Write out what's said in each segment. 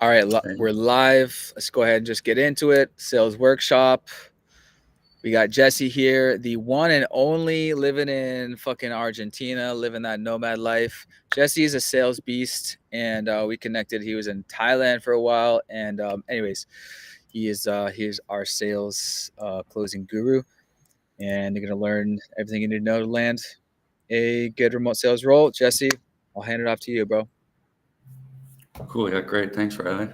All right, we're live. Let's go ahead and just get into it. Sales workshop. We got Jesse here, the one and only, living in fucking Argentina, living that nomad life. Jesse is a sales beast, and we connected. He was in Thailand for a while, and anyways, he is our sales closing guru, and you're gonna learn everything you need to know to land a good remote sales role. Jesse, I'll hand it off to you, bro. Cool. Yeah, great. Thanks, Riley.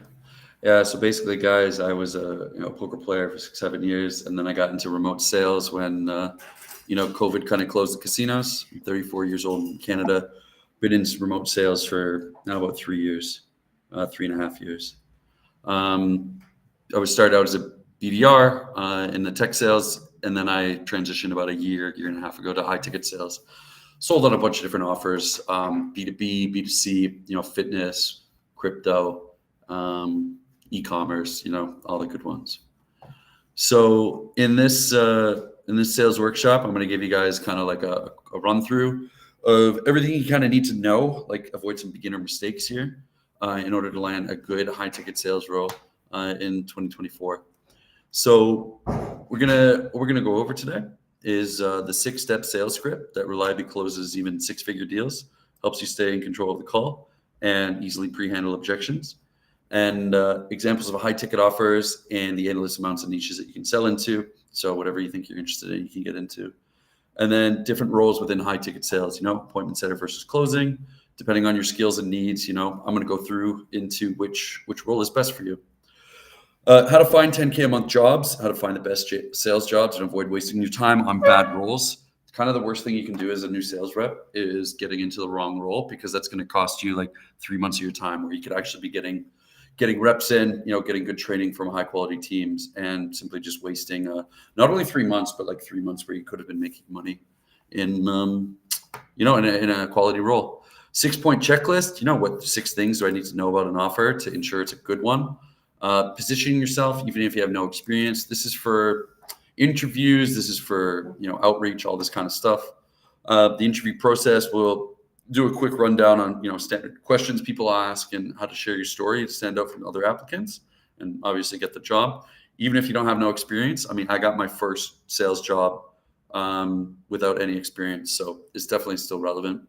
Yeah, so basically, guys, I was a poker player for 6, 7 years, and then I got into remote sales when COVID kind of closed the casinos. I'm 34 years old in Canada. Been in remote sales for now about 3 years, 3.5 years. I was started out as a BDR in the tech sales, and then I transitioned about a year and a half ago to high ticket sales. Sold on a bunch of different offers, B2B, B2C, fitness, crypto, e-commerce, all the good ones. So in this sales workshop, I'm going to give you guys kind of like a run through of everything you kind of need to know, like avoid some beginner mistakes here in order to land a good high ticket sales role in 2024. So what we're gonna go over today is the 6-step sales script that reliably closes even 6-figure deals, helps you stay in control of the call and easily pre-handle objections, and examples of high ticket offers and the endless amounts of niches that you can sell into. So whatever you think you're interested in, you can get into. And then different roles within high ticket sales, appointment setter versus closing, depending on your skills and needs. I'm going to go through into which role is best for you. How to find 10K a month jobs, how to find the best sales jobs and avoid wasting your time on bad roles. Kind of the worst thing you can do as a new sales rep is getting into the wrong role, because that's going to cost you like 3 months of your time, where you could actually be getting reps in, getting good training from high quality teams, and simply just wasting not only 3 months, but like 3 months where you could have been making money in a quality role. 6-point checklist. What 6 things do I need to know about an offer to ensure it's a good one? Positioning yourself, even if you have no experience. This is for interviews. This is for outreach, all this kind of stuff. The interview process, will do a quick rundown on standard questions people ask and how to share your story to stand out from other applicants and obviously get the job, even if you don't have no experience. I mean, I got my first sales job without any experience, so it's definitely still relevant.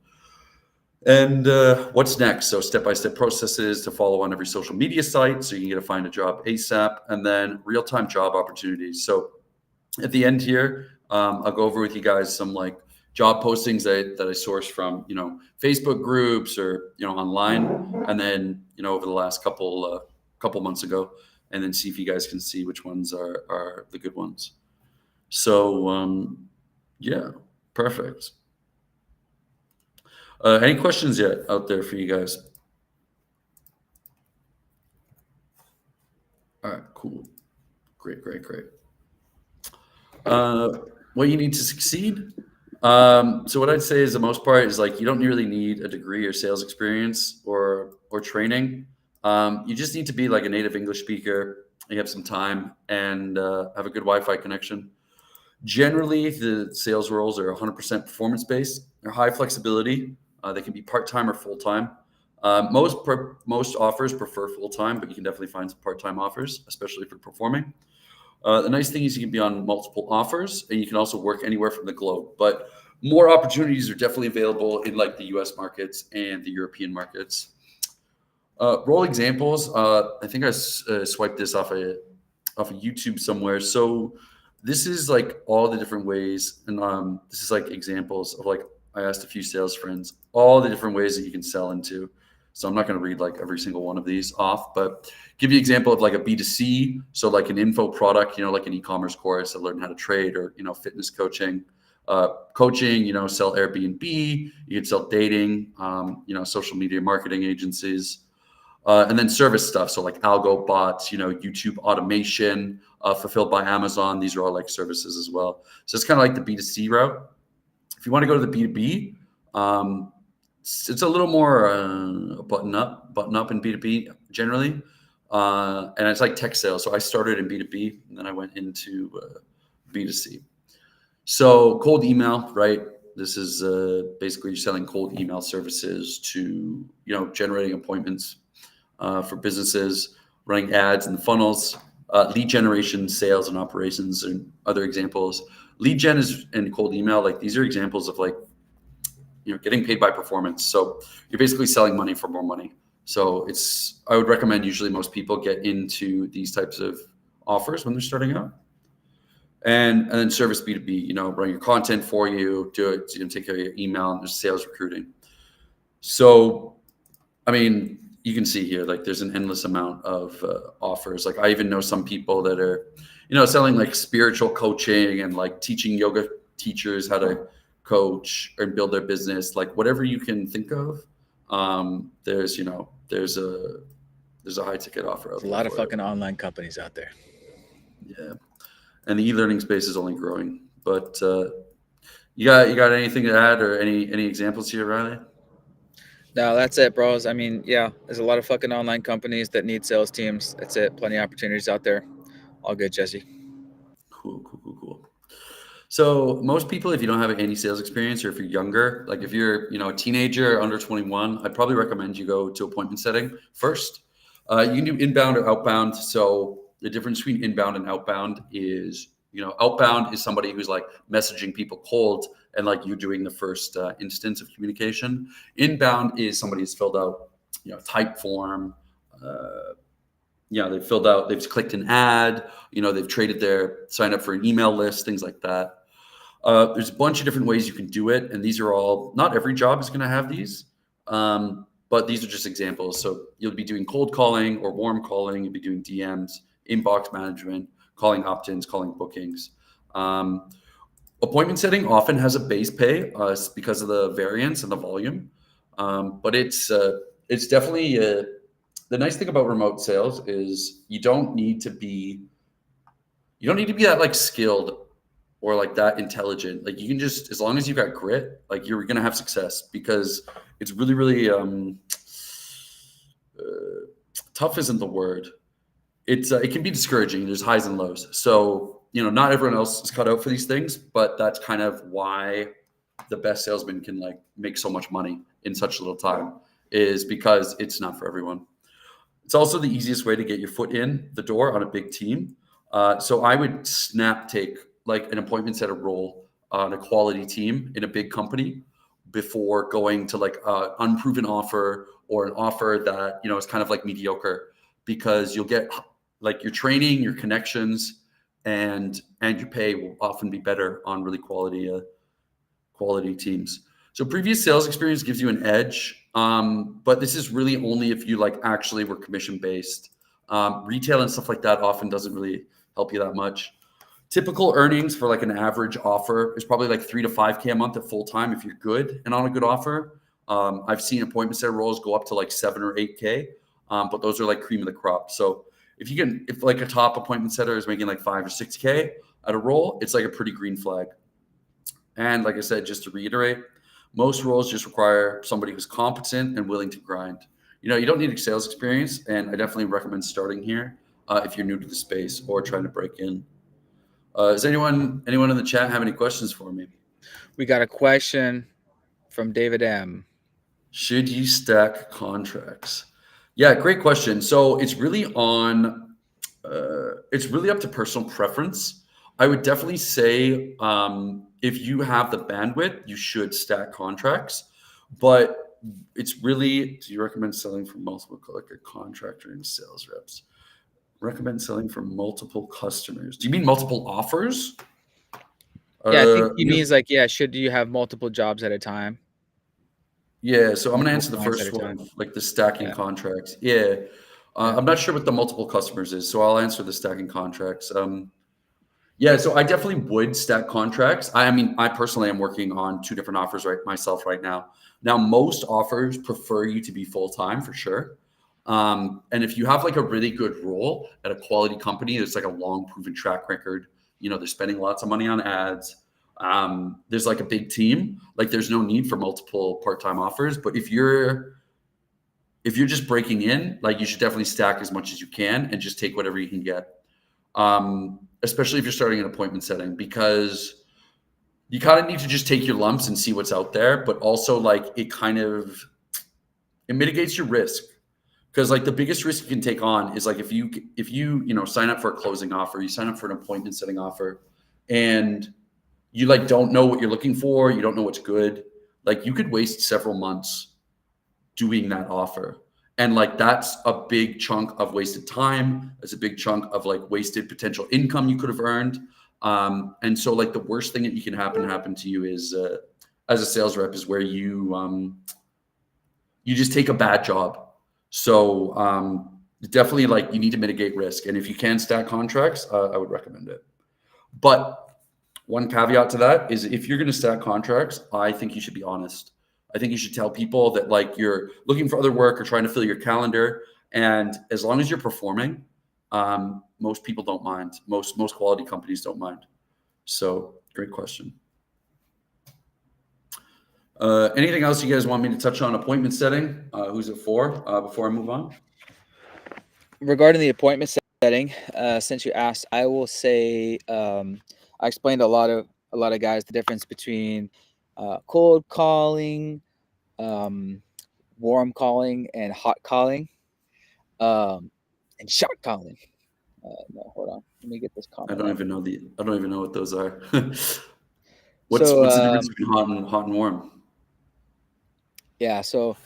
And what's next? So step-by-step processes to follow on every social media site so you can get to find a job ASAP, and then real-time job opportunities. So at the end here, I'll go over with you guys some like job postings that I sourced from Facebook groups or online, and then over the last couple months ago, and then see if you guys can see which ones are the good ones. So yeah, perfect. Any questions yet out there for you guys? All right, cool. Great. What you need to succeed. So what I'd say is the most part is like, you don't really need a degree or sales experience or training. You just need to be like a native English speaker. You have some time and have a good Wi-Fi connection. Generally, the sales roles are 100% performance-based. They're high flexibility. They can be part-time or full-time. Most offers prefer full-time, but you can definitely find some part-time offers, especially for performing. The nice thing is you can be on multiple offers, and you can also work anywhere from the globe. But more opportunities are definitely available in like the US markets and the European markets. Role examples. I think I swiped this off of YouTube somewhere. So this is like all the different ways, and this is like examples of like, I asked a few sales friends all the different ways that you can sell into. So I'm not going to read like every single one of these off, but give you an example of like a B2C. So like an info product, like an e-commerce course, I learned how to trade, or fitness coaching, sell Airbnb. You can sell dating, social media marketing agencies. And then service stuff, so like algo bots, YouTube automation, fulfilled by Amazon. These are all like services as well. So it's kind of like the B2C route. If you want to go to the B2B, it's a little more button up in B2B generally, and it's like tech sales. So I started in B2B, and then I went into B2C. So cold email, right? This is basically you're selling cold email services to generating appointments. for businesses, running ads and funnels, lead generation, sales, and operations, and other examples. Lead gen is and cold email. Like these are examples of like, getting paid by performance. So you're basically selling money for more money. So I would recommend usually most people get into these types of offers when they're starting out. And then service B2B, run your content for you, do it, take care of your email and there's sales recruiting. So, I mean, you can see here, like there's an endless amount of offers. Like I even know some people that are, selling like spiritual coaching and like teaching yoga teachers how to coach or build their business, like whatever you can think of. There's a high ticket offer out There's a there lot of for it. fucking online companies out there. Yeah. And the e-learning space is only growing. But you got anything to add or any examples here, Riley? No, that's it, bros. I mean, yeah, there's a lot of fucking online companies that need sales teams. That's it. Plenty of opportunities out there. All good, Jesse. Cool. So most people, if you don't have any sales experience or if you're younger, like if you're, a teenager under 21, I'd probably recommend you go to appointment setting first. You can do inbound or outbound. So the difference between inbound and outbound is, outbound is somebody who's like messaging people cold and like you doing the first instance of communication. Inbound is somebody who's filled out, type form, they've clicked an ad, they've traded sign up for an email list, things like that. There's a bunch of different ways you can do it. And these are all, not every job is going to have these. But these are just examples. So you'll be doing cold calling or warm calling. You'll be doing DMs, inbox management, calling opt-ins, calling bookings. Appointment setting often has a base pay because of the variance and the volume. But it's definitely the nice thing about remote sales is you don't need to be that like skilled or like that intelligent. Like you can just, as long as you've got grit, like you're going to have success because it's really, really tough isn't the word. It can be discouraging. There's highs and lows. So, not everyone else is cut out for these things, but that's kind of why the best salesman can like make so much money in such little time is because it's not for everyone. It's also the easiest way to get your foot in the door on a big team. So I would take like an appointment setter role on a quality team in a big company before going to like an unproven offer or an offer that, is kind of like mediocre, because you'll get like your training, your connections, and your pay will often be better on really quality teams. So previous sales experience gives you an edge, but this is really only if you like actually were commission based. Retail and stuff like that often doesn't really help you that much. Typical earnings for like an average offer is probably like 3 to 5K a month at full time if you're good and on a good offer. I've seen appointment setter roles go up to like 7 or 8K, but those are like cream of the crop. So if like a top appointment setter is making like 5 or 6K at a role, it's like a pretty green flag. And like I said, just to reiterate, most roles just require somebody who's competent and willing to grind. You don't need sales experience, and I definitely recommend starting here if you're new to the space or trying to break in. Does anyone in the chat have any questions for me? We got a question from David M. Should you stack contracts? Yeah, great question. So it's really up to personal preference. I would definitely say if you have the bandwidth, you should stack contracts. But it's really, do you recommend selling for multiple, like a contractor and sales reps? Recommend selling for multiple customers. Do you mean multiple offers? Yeah, I think he means like, yeah, should you have multiple jobs at a time? Yeah, so I'm going to Multiple answer the clients at first a time. one, like the stacking Yeah. contracts. Yeah. I'm not sure what the multiple customers is, so I'll answer the stacking contracts. Yeah, so I definitely would stack contracts. I mean, I personally am working on 2 different offers myself right now. Now, most offers prefer you to be full-time for sure. And if you have like a really good role at a quality company, there's like a long proven track record, they're spending lots of money on ads. There's like a big team, like there's no need for multiple part-time offers. But if you're just breaking in, like you should definitely stack as much as you can and just take whatever you can get. Especially if you're starting an appointment setting, because you kind of need to just take your lumps and see what's out there, but also like it mitigates your risk. Because like the biggest risk you can take on is like if you sign up for a closing offer, you sign up for an appointment setting offer, and you like don't know what you're looking for, you don't know what's good, like you could waste several months doing that offer. And like that's a big chunk of wasted time. That's a big chunk of like wasted potential income you could have earned. And so like the worst thing that you can happen to you is as a sales rep is where you just take a bad job. So definitely like you need to mitigate risk. And if you can stack contracts, I would recommend it. But one caveat to that is if you're going to stack contracts, I think you should be honest. I think you should tell people that like you're looking for other work or trying to fill your calendar. And as long as you're performing, most people don't mind. Most quality companies don't mind. So great question. Anything else you guys want me to touch on appointment setting? Who's it for? Before I move on. Regarding the appointment setting, since you asked, I will say I explained to a lot of guys the difference between cold calling, warm calling, and hot calling, and shot calling. No, hold on. Let me get this comment. I don't even know what those are. What's So, the difference between hot and warm? Yeah, so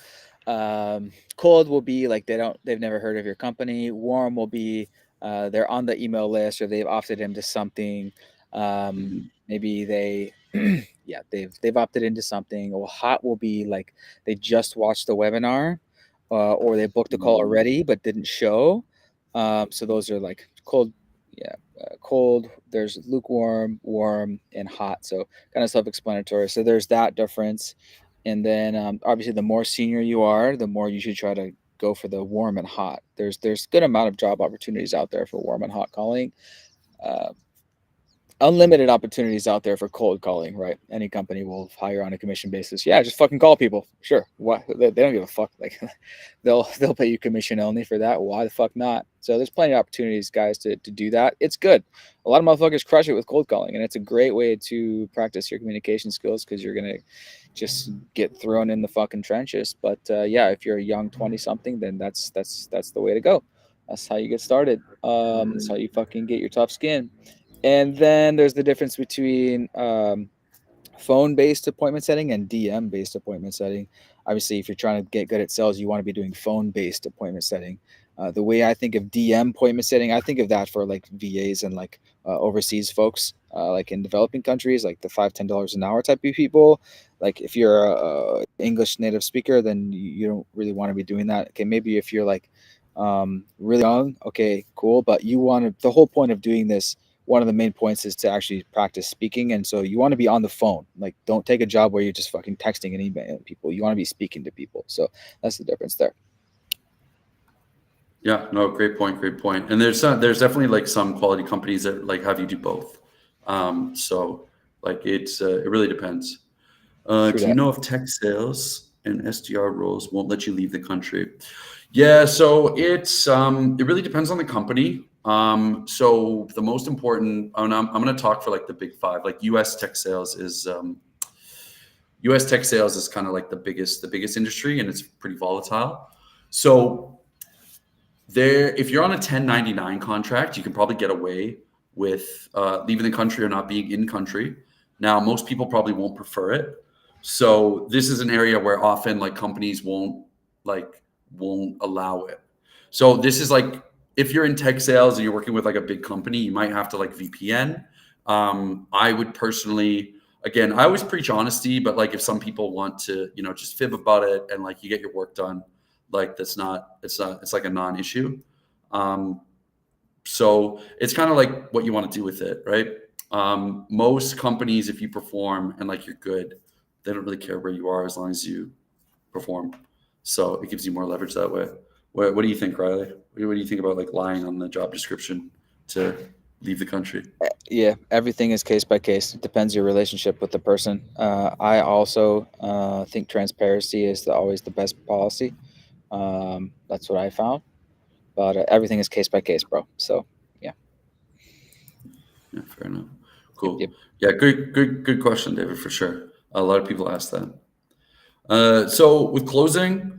cold will be like they've never heard of your company. Warm will be they're on the email list or they've opted into something. Maybe they yeah, they've opted into something. Or hot will be like they just watched the webinar or they booked a call already but didn't show. So those are like cold. Yeah, cold. There's lukewarm, warm, and hot. So kind of self-explanatory. So there's that difference. And then obviously, the more senior you are, the more you should try to go for the warm and hot. There's good amount of job opportunities out there for warm and hot calling. Uh, Unlimited opportunities out there for cold calling, right? Any company will hire on a commission basis. Yeah, just fucking call people. Sure. What? They don't give a fuck. Like they'll pay you commission only for that. Why the fuck not? So there's plenty of opportunities, guys, to do that. It's good. A lot of motherfuckers crush it with cold calling, and it's a great way to practice your communication skills because you're gonna just get thrown in the fucking trenches. But yeah, if you're a young 20-something, then that's the way to go. That's how you get started. That's how you fucking get your tough skin. And then there's the difference between phone-based appointment setting and DM-based appointment setting. Obviously, if you're trying to get good at sales, you want to be doing phone-based appointment setting. The way I think of DM appointment setting, I think of that for like VAs and like overseas folks, like in developing countries, like the $5-10 an hour type of people. Like if you're a English native speaker, then you don't really want to be doing that. Okay, maybe if you're like really young, okay, cool. But you want to, the whole point of doing this, one of the main points is to actually practice speaking. And so you want to be on the phone. Like, don't take a job where you're just fucking texting and emailing people. You want to be speaking to people. So that's the difference there. Yeah, no, great point. And there's definitely like some quality companies that like have you do both. So like it really depends. Do you know if tech sales and SDR roles won't let you leave the country? Yeah, so it really depends on the company. So the most important, and I'm going to talk for like the big five. Like US tech sales is kind of like the biggest industry, and it's pretty volatile. So if you're on a 1099 contract, you can probably get away with leaving the country or not being in country. Now, most people probably won't prefer it. So this is an area where often like companies won't allow it. So this is like, if you're in tech sales and you're working with like a big company, you might have to like VPN. I would personally, again, I always preach honesty, but like if some people want to, just fib about it and like you get your work done, like it's like a non-issue. So it's kind of like what you want to do with it, right? Most companies, if you perform and like you're good, they don't really care where you are as long as you perform. So it gives you more leverage that way. What do you think, Riley? What do you think about like lying on the job description to leave the country? Yeah, everything is case by case. It depends your relationship with the person. I also think transparency is always the best policy. That's what I found. But everything is case by case, bro. So yeah. Yeah, fair enough. Cool. Yep. Yeah, good question, David, for sure. A lot of people ask that. So with closing,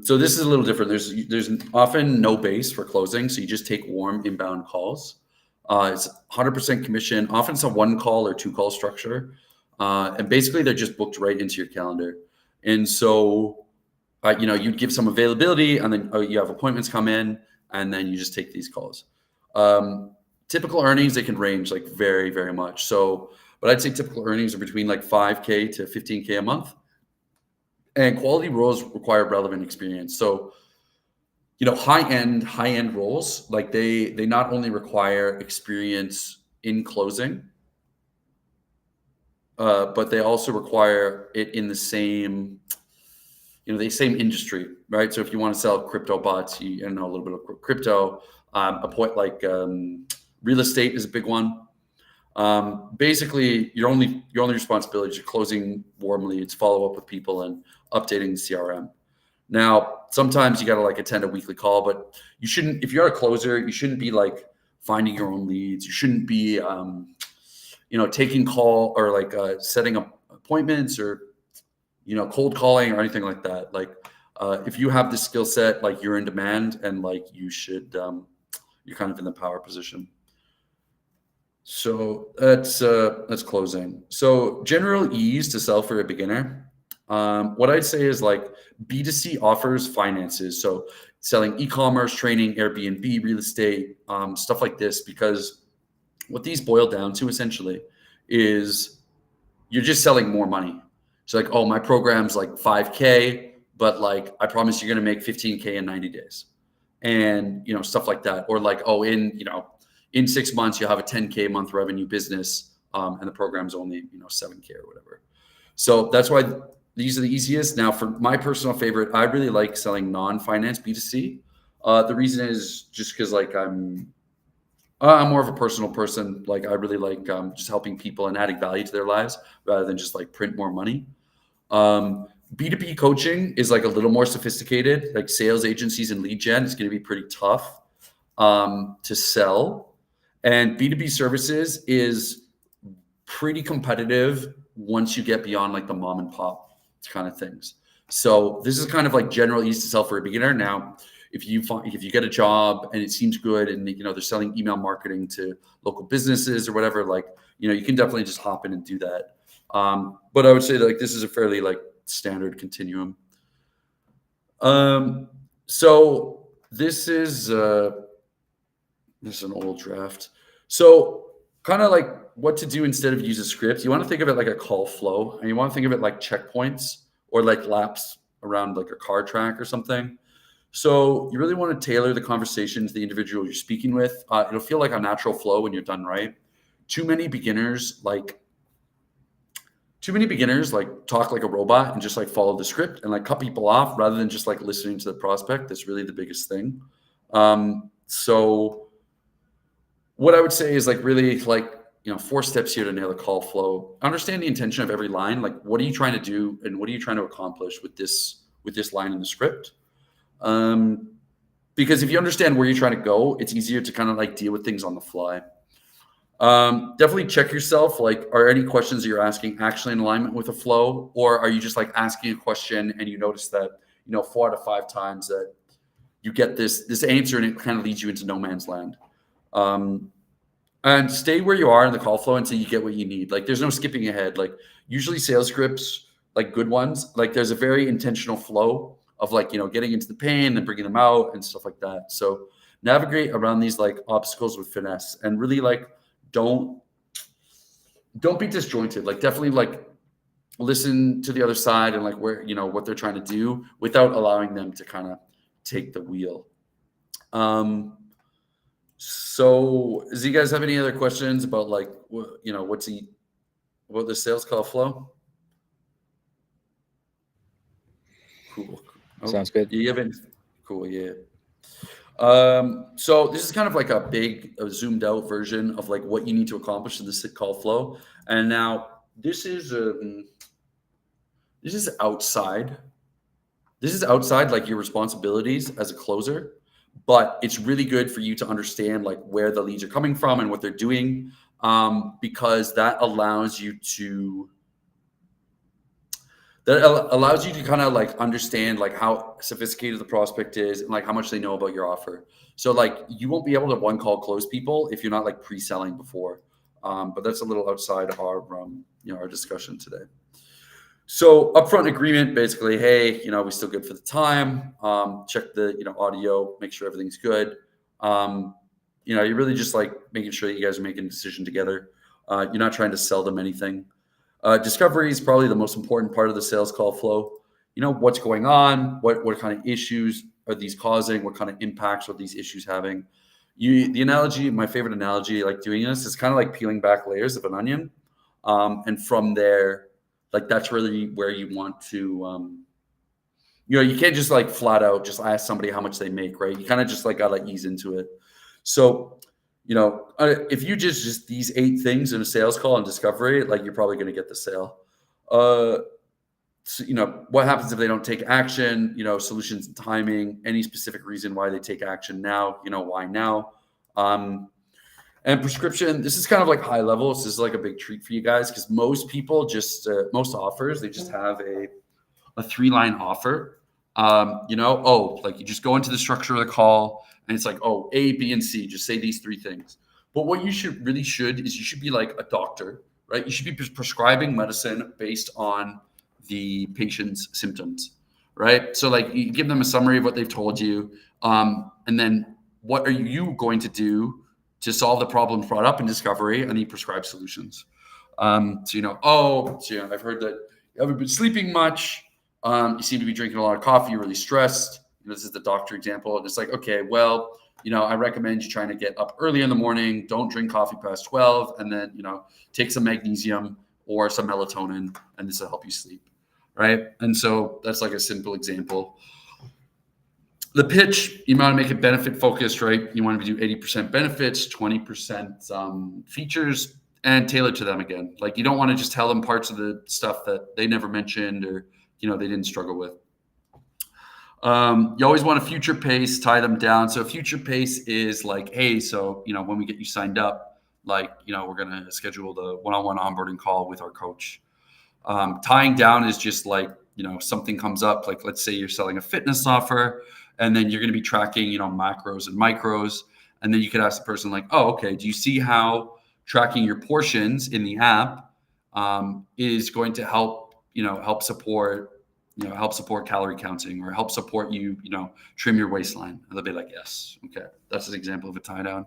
So this is a little different. There's often no base for closing, so you just take warm inbound calls. It's 100% commission. Often it's a 1 call or 2 call structure, and basically they're just booked right into your calendar. And so, you'd give some availability, and then you have appointments come in, and then you just take these calls. Typical earnings, they can range like very, very much. So, but I'd say typical earnings are between like 5K to 15K a month. And quality roles require relevant experience. So, high end roles, like they not only require experience in closing, but they also require it in the same, the same industry, right? So if you want to sell crypto bots, you know a little bit of crypto. A point like real estate is a big one. Basically, your only responsibility is closing warm leads, follow up with people, and updating the CRM. Now, sometimes you got to like attend a weekly call, but you shouldn't. If you're a closer, you shouldn't be like finding your own leads. You shouldn't be, taking call or like setting up appointments or cold calling or anything like that. Like, if you have the skill set, like you're in demand, and like you should, you're kind of in the power position. So that's closing. So general ease to sell for a beginner. What I'd say is like B2C offers finances. So selling e-commerce, training, Airbnb, real estate, stuff like this, because what these boil down to essentially is you're just selling more money. So like, oh, my program's like 5K, but like I promise you're going to make 15K in 90 days. And, stuff like that. Or like, oh, in 6 months, you'll have a 10K month revenue business, and the program's only, 7K or whatever. So that's why these are the easiest. Now, for my personal favorite, I really like selling non-finance B2C. The reason is just because like I'm more of a personal person. Like I really like just helping people and adding value to their lives rather than just like print more money. B2B coaching is like a little more sophisticated, like sales agencies and lead gen. It's going to be pretty tough to sell. And B2B services is pretty competitive once you get beyond like the mom and pop kind of things. So this is kind of like general ease to sell for a beginner. Now, if you get a job and it seems good and they're selling email marketing to local businesses or whatever, like you can definitely just hop in and do that. But I would say like this is a fairly like standard continuum. So this is an old draft. So kind of like what to do instead of use a script. You want to think of it like a call flow, and you want to think of it like checkpoints or like laps around like a car track or something. So you really want to tailor the conversation to the individual you're speaking with. It'll feel like a natural flow when you're done right. Too many beginners like talk like a robot and just like follow the script and like cut people off rather than just like listening to the prospect. That's really the biggest thing. So what I would say is like really like 4 steps here to nail the call flow. Understand the intention of every line. Like, what are you trying to do and what are you trying to accomplish with this line in the script? Because if you understand where you're trying to go, it's easier to kind of like deal with things on the fly. Definitely check yourself. Like, are any questions that you're asking actually in alignment with the flow, or are you just like asking a question and you notice that 4 out of 5 times that you get this answer and it kind of leads you into no man's land. And stay where you are in the call flow until you get what you need. Like, there's no skipping ahead. Like, usually sales scripts, like good ones, like there's a very intentional flow of like getting into the pain and bringing them out and stuff like that. So navigate around these like obstacles with finesse and really like don't be disjointed. Like, definitely like listen to the other side and like where what they're trying to do without allowing them to kind of take the wheel. So do you guys have any other questions about like about the sales call flow? Cool. Sounds good. You have any? Cool. Yeah. So this is kind of like a zoomed out version of like what you need to accomplish in the call flow. And now this is outside. This is outside like your responsibilities as a closer, but it's really good for you to understand like where the leads are coming from and what they're doing, because that allows you to that allows you to kind of like understand like how sophisticated the prospect is and like how much they know about your offer. So like you won't be able to one call close people if you're not like pre-selling before. But that's a little outside our our discussion today. So upfront agreement, basically, hey, we still good for the time. Check the audio, make sure everything's good. You're really just like making sure you guys are making a decision together. You're not trying to sell them anything. Discovery is probably the most important part of the sales call flow. What's going on, what kind of issues are these causing, what kind of impacts are these issues having. The analogy, my favorite analogy, like doing this, is kind of like peeling back layers of an onion, and from there, like that's really where you want to. You can't just like flat out just ask somebody how much they make, right? You kind of just like gotta ease into it. So if you just these 8 things in a sales call and discovery, like you're probably going to get the sale. So, what happens if they don't take action? Solutions and timing. Any specific reason why they take action now? Why now? And prescription. This is kind of like high level. So this is like a big treat for you guys because most people most offers they just have a 3-line offer. Like you just go into the structure of the call and it's like, oh, A, B, and C, just say these 3 things. But what you should is you should be like a doctor, right? You should be prescribing medicine based on the patient's symptoms, right? So like you give them a summary of what they've told you. And then what are you going to do to solve the problems brought up in discovery, and then you prescribe solutions. I've heard that you haven't been sleeping much. You seem to be drinking a lot of coffee. You're really stressed. This is the doctor example. And it's like, okay, well, I recommend you trying to get up early in the morning. Don't drink coffee past 12. And then, take some magnesium or some melatonin, and this will help you sleep. Right. And so that's like a simple example. The pitch, you want to make it benefit focused, right? You want to do 80% benefits, 20% features, and tailor to them again. Like you don't want to just tell them parts of the stuff that they never mentioned or they didn't struggle with. You always want a future pace, tie them down. So future pace is like, hey, so when we get you signed up, like we're gonna schedule the one-on-one onboarding call with our coach. Tying down is just like something comes up, like let's say you're selling a fitness offer, and then you're going to be tracking macros and micros, and then you could ask the person like, oh, okay, do you see how tracking your portions in the app is going to help support calorie counting or help support you trim your waistline? And they'll be like, yes. Okay, that's an example of a tie down.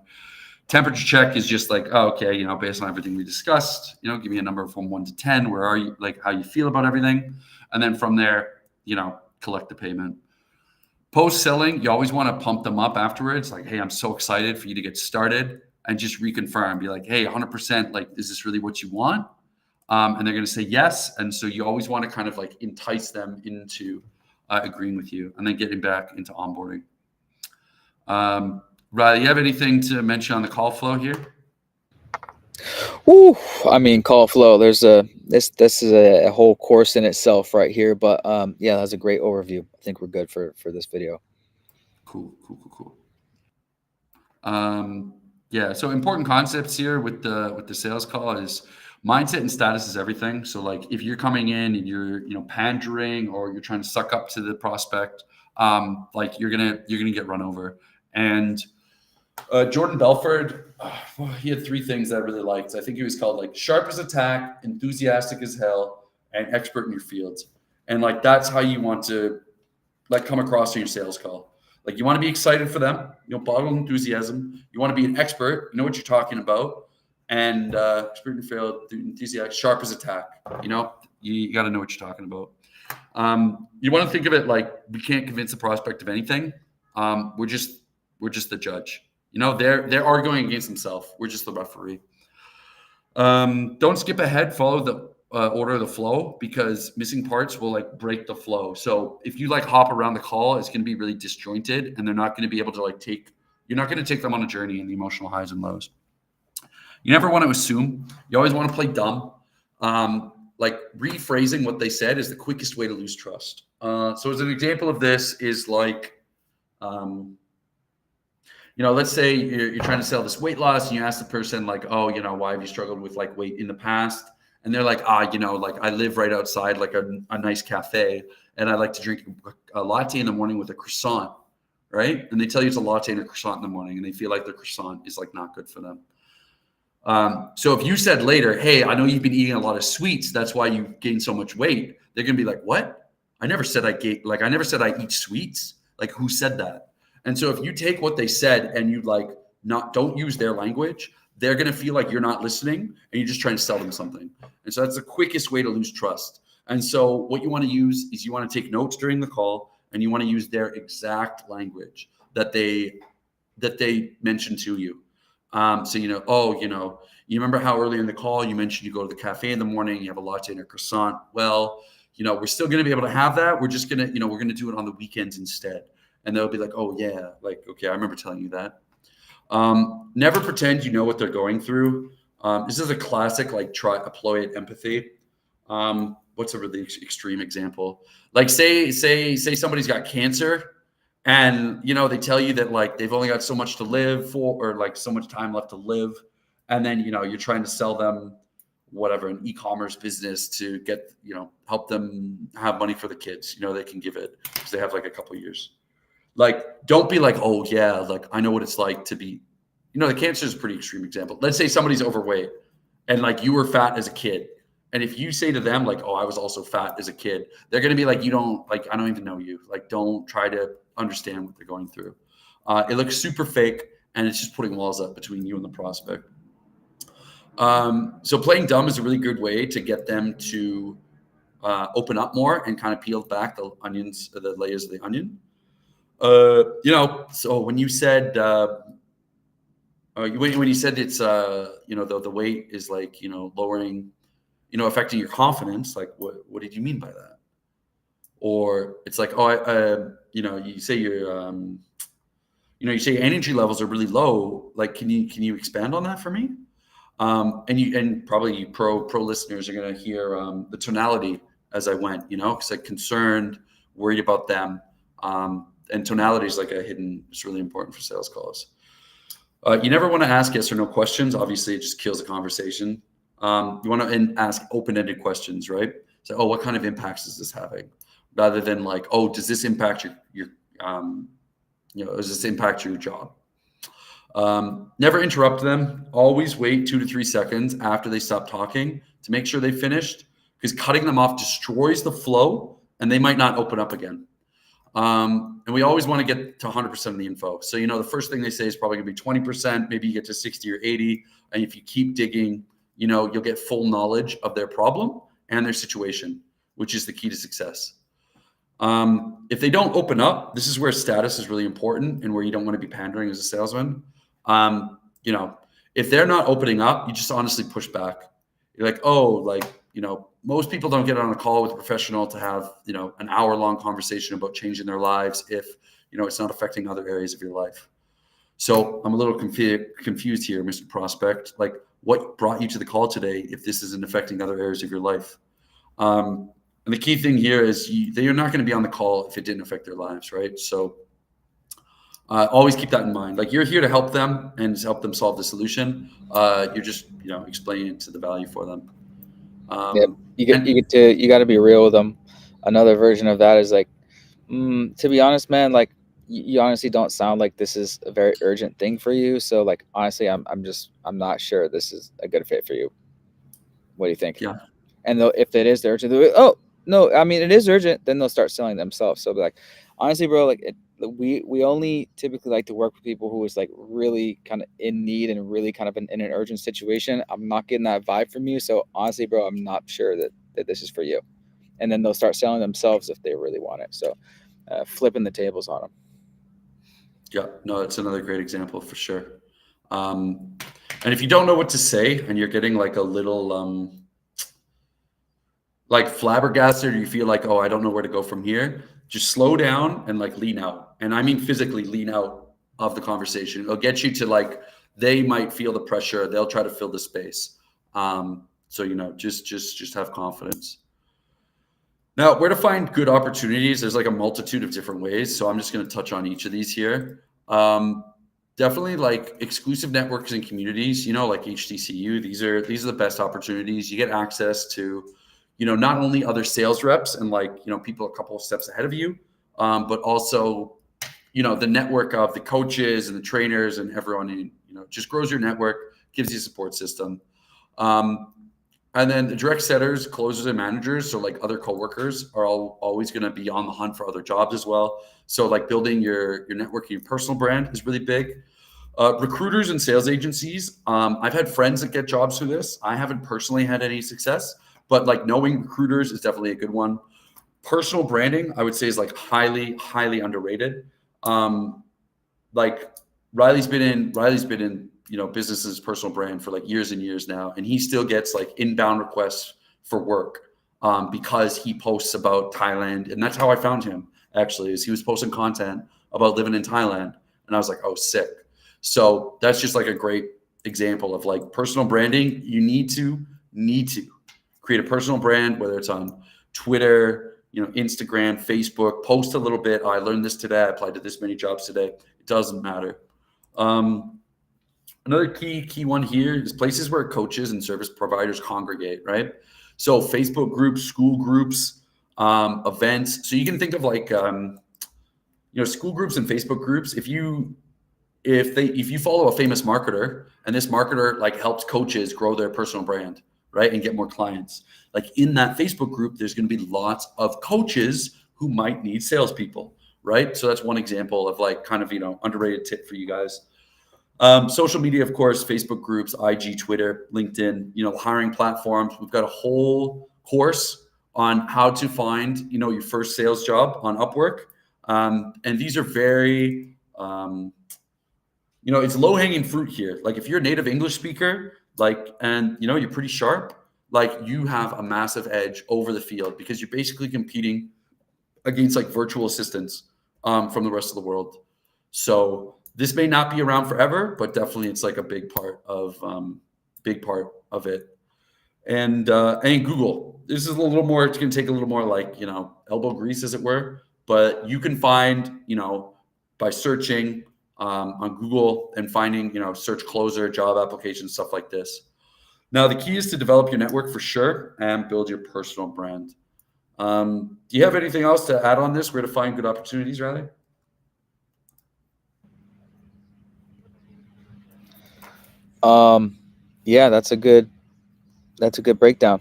Temperature check is just like, oh, okay, based on everything we discussed, give me a number from 1 to 10. Where are you? Like how you feel about everything. And then from there, collect the payment. Post selling, you always want to pump them up afterwards. Like, hey, I'm so excited for you to get started, and just reconfirm. Be like, hey, 100%. Like, is this really what you want? And they're going to say yes. And so you always want to kind of like entice them into agreeing with you, and then getting back into onboarding. Riley, you have anything to mention on the call flow here? Woo! I mean, call flow. There's this is a whole course in itself right here. But yeah, that's a great overview. I think we're good for this video. Cool. Yeah. So important concepts here with the sales call is mindset and status is everything. So like if you're coming in and you're pandering or you're trying to suck up to the prospect, like you're gonna get run over. And Jordan Belford, he had 3 things that I really liked. I think he was called like sharp as a tack, enthusiastic as hell, and expert in your fields. And like that's how you want to like come across in your sales call. Like you want to be excited for them, bottle enthusiasm. You want to be an expert, know what you're talking about, and expert in your field, enthusiastic, sharp as a tack. You got to know what you're talking about. You want to think of it like we can't convince the prospect of anything. We're just the judge. They're arguing against themselves. We're just the referee. Don't skip ahead. Follow the order of the flow, because missing parts will like break the flow. So if you like hop around the call, it's going to be really disjointed, and they're not going to be able to like you're not going to take them on a journey in the emotional highs and lows. You never want to assume. You always want to play dumb. Like rephrasing what they said is the quickest way to lose trust. So as an example of this is like, let's say you're trying to sell this weight loss, and you ask the person like, oh, why have you struggled with like weight in the past? and they're like, like I live right outside like a nice cafe, and I like to drink a latte in the morning with a croissant, right? And they tell you it's a latte and a croissant in the morning, and they feel like the croissant is like not good for them. So if you said later, hey, I know you've been eating a lot of sweets, that's why you gained so much weight, they're gonna be like, what? I never said I never said I eat sweets. Like, who said that? And so if you take what they said and you like don't use their language, they're gonna feel like you're not listening and you're just trying to sell them something. And so that's the quickest way to lose trust. And so what you want to use is you want to take notes during the call, and you want to use their exact language that they mentioned to you. So you remember how earlier in the call you mentioned you go to the cafe in the morning, you have a latte and a croissant. Well, we're still going to be able to have that. We're just going to, we're going to do it on the weekends instead. And they'll be like, oh yeah, like, okay, I remember telling you that. Never pretend you know what they're going through. This is a classic, like apply empathy. What's a really extreme example? Like say somebody's got cancer, and they tell you that like they've only got so much to live for, or like so much time left to live, and then you're trying to sell them whatever, an e-commerce business to get help them have money for the kids. They can give it because they have like a couple years. Like, don't be like, oh yeah, like I know what it's like to be, the cancer is a pretty extreme example. Let's say somebody's overweight and like you were fat as a kid. And if you say to them like, oh, I was also fat as a kid, they're going to be like, I don't even know you. Like, don't try to understand what they're going through. It looks super fake, and it's just putting walls up between you and the prospect. So playing dumb is a really good way to get them to open up more and kind of peel back the layers of the onion. So when you said when you said it's the weight is like lowering, affecting your confidence, like what did you mean by that? Or it's like, you say your you say your energy levels are really low. Like, can you expand on that for me? And probably pro listeners are going to hear the tonality as I went, because like concerned, worried about them. And tonality is like it's really important for sales calls. You never want to ask yes or no questions. Obviously, it just kills the conversation. You want to ask open-ended questions, right? So, what kind of impacts is this having? Rather than like, oh, does this impact your does this impact your job? Never interrupt them. Always wait 2 to 3 seconds after they stop talking to make sure they finished, because cutting them off destroys the flow and they might not open up again. And we always want to get to 100% of the info. So, the first thing they say is probably going to be 20%, maybe you get to 60 or 80. And if you keep digging, you'll get full knowledge of their problem and their situation, which is the key to success. If they don't open up, this is where status is really important and where you don't want to be pandering as a salesman. If they're not opening up, you just honestly push back. You're like, oh, like, most people don't get on a call with a professional to have, an hour-long conversation about changing their lives if, it's not affecting other areas of your life. So I'm a little confused here, Mr. Prospect. Like, what brought you to the call today if this isn't affecting other areas of your life? And the key thing here is they're not going to be on the call if it didn't affect their lives, right? So always keep that in mind. Like, you're here to help them and help them solve the solution. You're just, explaining to the value for them. Yeah, you got to be real with them. Another version of that is like, to be honest, man, like you honestly don't sound like this is a very urgent thing for you. So like, honestly, I'm not sure this is a good fit for you. What do you think? Yeah. And if it is urgent, oh no, I mean, it is urgent, then they'll start selling themselves. So like, honestly, bro, like we only typically like to work with people who is like really kind of in need and really kind of in an urgent situation. I'm not getting that vibe from you. So honestly, bro, I'm not sure that this is for you. And then they'll start selling themselves if they really want it. So flipping the tables on them. Yeah, no, it's another great example for sure. And if you don't know what to say and you're getting like a little like flabbergasted, or you feel like, oh, I don't know where to go from here, just slow down and like lean out. And I mean physically lean out of the conversation. It'll get you to like, they might feel the pressure. They'll try to fill the space. So, just have confidence. Now, where to find good opportunities? There's like a multitude of different ways. So I'm just going to touch on each of these here. definitely like exclusive networks and communities, like HTCU. These are the best opportunities. You get access to, not only other sales reps and like, people a couple of steps ahead of you, but also, the network of the coaches and the trainers and everyone, just grows your network, gives you a support system. Um, and then the direct setters, closers, and managers, so like other coworkers, are always going to be on the hunt for other jobs as well. So like building your networking, your personal brand is really big. Recruiters and sales agencies. I've had friends that get jobs through this. I haven't personally had any success, but like knowing recruiters is definitely a good one. Personal branding, I would say, is like highly, highly underrated. Like Riley's been in business's personal brand for like years and years now, and he still gets like inbound requests for work because he posts about Thailand, and that's how I found him. Actually, is he was posting content about living in Thailand, and I was like, oh, sick. So that's just like a great example of like personal branding. You need to create a personal brand, whether it's on Twitter, Instagram, Facebook. Post a little bit. Oh, I learned this today. I applied to this many jobs today. It doesn't matter. Another key one here is places where coaches and service providers congregate, right? So Facebook groups, school groups, events. So you can think of like school groups and Facebook groups. If you follow a famous marketer and this marketer like helps coaches grow their personal brand, right, and get more clients, like in that Facebook group, there's going to be lots of coaches who might need salespeople, right? So that's one example of like kind of underrated tip for you guys. Social media, of course, Facebook groups, IG, Twitter, LinkedIn, hiring platforms. We've got a whole course on how to find your first sales job on Upwork, and these are very it's low hanging fruit here. Like if you're a native English speaker, like, and you're pretty sharp, like you have a massive edge over the field because you're basically competing against like virtual assistants from the rest of the world. So this may not be around forever, but definitely it's like a big part of it. And Google, this is a little more. It's going to take a little more like elbow grease, as it were. But you can find by searching on Google and finding search closer, job applications, stuff like this. Now the key is to develop your network for sure and build your personal brand. Do you have anything else to add on this? Where to find good opportunities, Riley? Yeah, that's a good breakdown.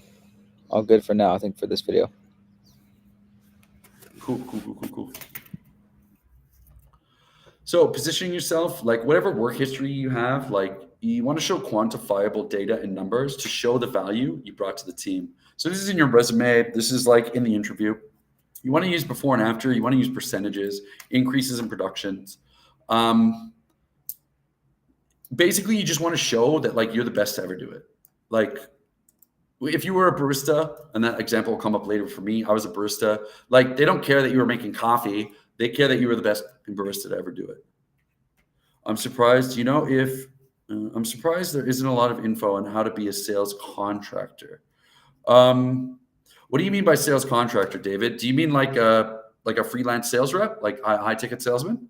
All good for now, I think, for this video. Cool. So positioning yourself, like whatever work history you have, like you want to show quantifiable data and numbers to show the value you brought to the team. So this is in your resume. This is like in the interview. You want to use before and after. You want to use percentages, increases in productions. Basically, you just want to show that like you're the best to ever do it. Like if you were a barista, and that example will come up later for me, I was a barista. Like they don't care that you were making coffee. They care that you were the best barista to ever do it. I'm surprised, I'm surprised there isn't a lot of info on how to be a sales contractor. What do you mean by sales contractor, David? Do you mean like a freelance sales rep, like a high ticket salesman?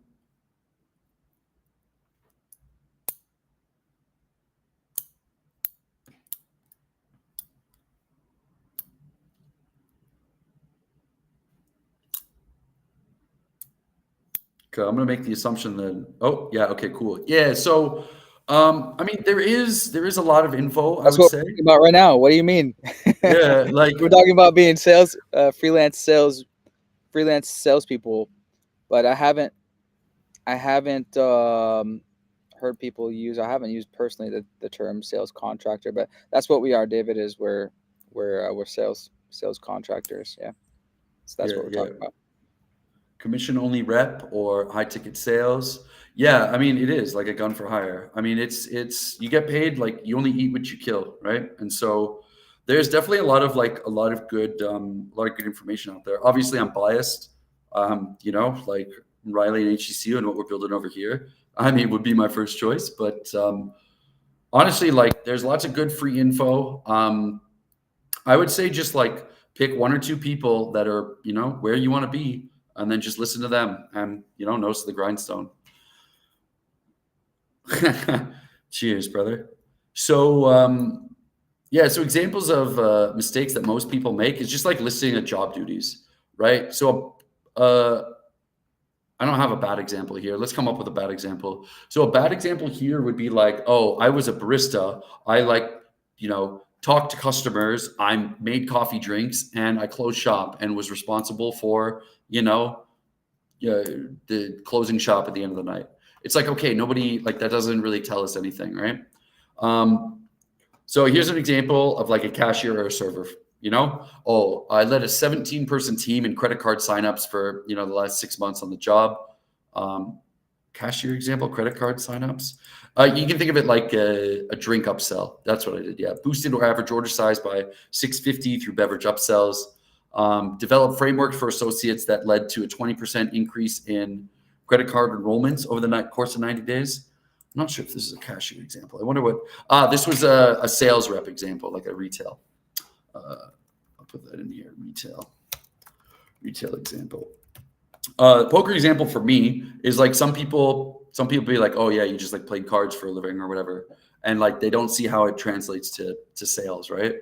Okay, I'm gonna make the assumption that. Oh, yeah. Okay, cool. Yeah. So, I mean, there is a lot of info. I That's would what say. we're talking about right now. What do you mean? Yeah, like We're talking about being freelance salespeople, but I haven't heard people use. I haven't used personally the term sales contractor, but that's what we are. David, is we're sales contractors. Yeah, so that's what we're talking about. Commission only rep or high ticket sales. Yeah, I mean it is like a gun for hire. I mean it's you get paid like you only eat what you kill, right? And so there's definitely a lot of good information out there. Obviously I'm biased, like Riley and HCCU and what we're building over here. I mean would be my first choice, but honestly, like there's lots of good free info. I would say just like pick one or two people that are where you want to be, and then just listen to them and nose to the grindstone. Cheers, brother. So, yeah, so examples of mistakes that most people make is just like listing a job duties, right? So, I don't have a bad example here. Let's come up with a bad example. So, a bad example here would be like, oh, I was a barista. I talked to customers. I made coffee drinks and I closed shop and was responsible for, you know, the closing shop at the end of the night. It's like, okay, nobody, like, that doesn't really tell us anything, right? Um, so here's an example of like a cashier or a server. Oh, I led a 17-person team in credit card signups for the last 6 months on the job. Um, Cashier example, credit card signups. You can think of it like a drink upsell. That's what I did. Yeah, boosted our average order size by 650 through beverage upsells. Developed frameworks for associates that led to a 20% increase in credit card enrollments over the course of 90 days. I'm not sure if this is a cashier example. I wonder what. This was a sales rep example, like a retail. I'll put that in here. Retail example. Poker example for me is like some people be like, oh yeah, you just like played cards for a living or whatever, and like they don't see how it translates to sales, right?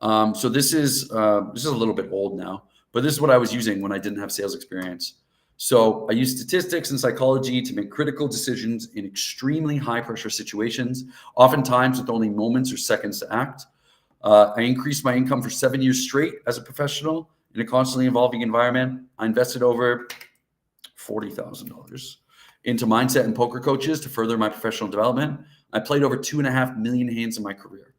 So this is a little bit old now, but this is what I was using when I didn't have sales experience. So I use statistics and psychology to make critical decisions in extremely high pressure situations, oftentimes with only moments or seconds to act. I increased my income for 7 years straight as a professional in a constantly evolving environment. I invested over $40,000 into mindset and poker coaches to further my professional development. I played over 2.5 million hands in my career.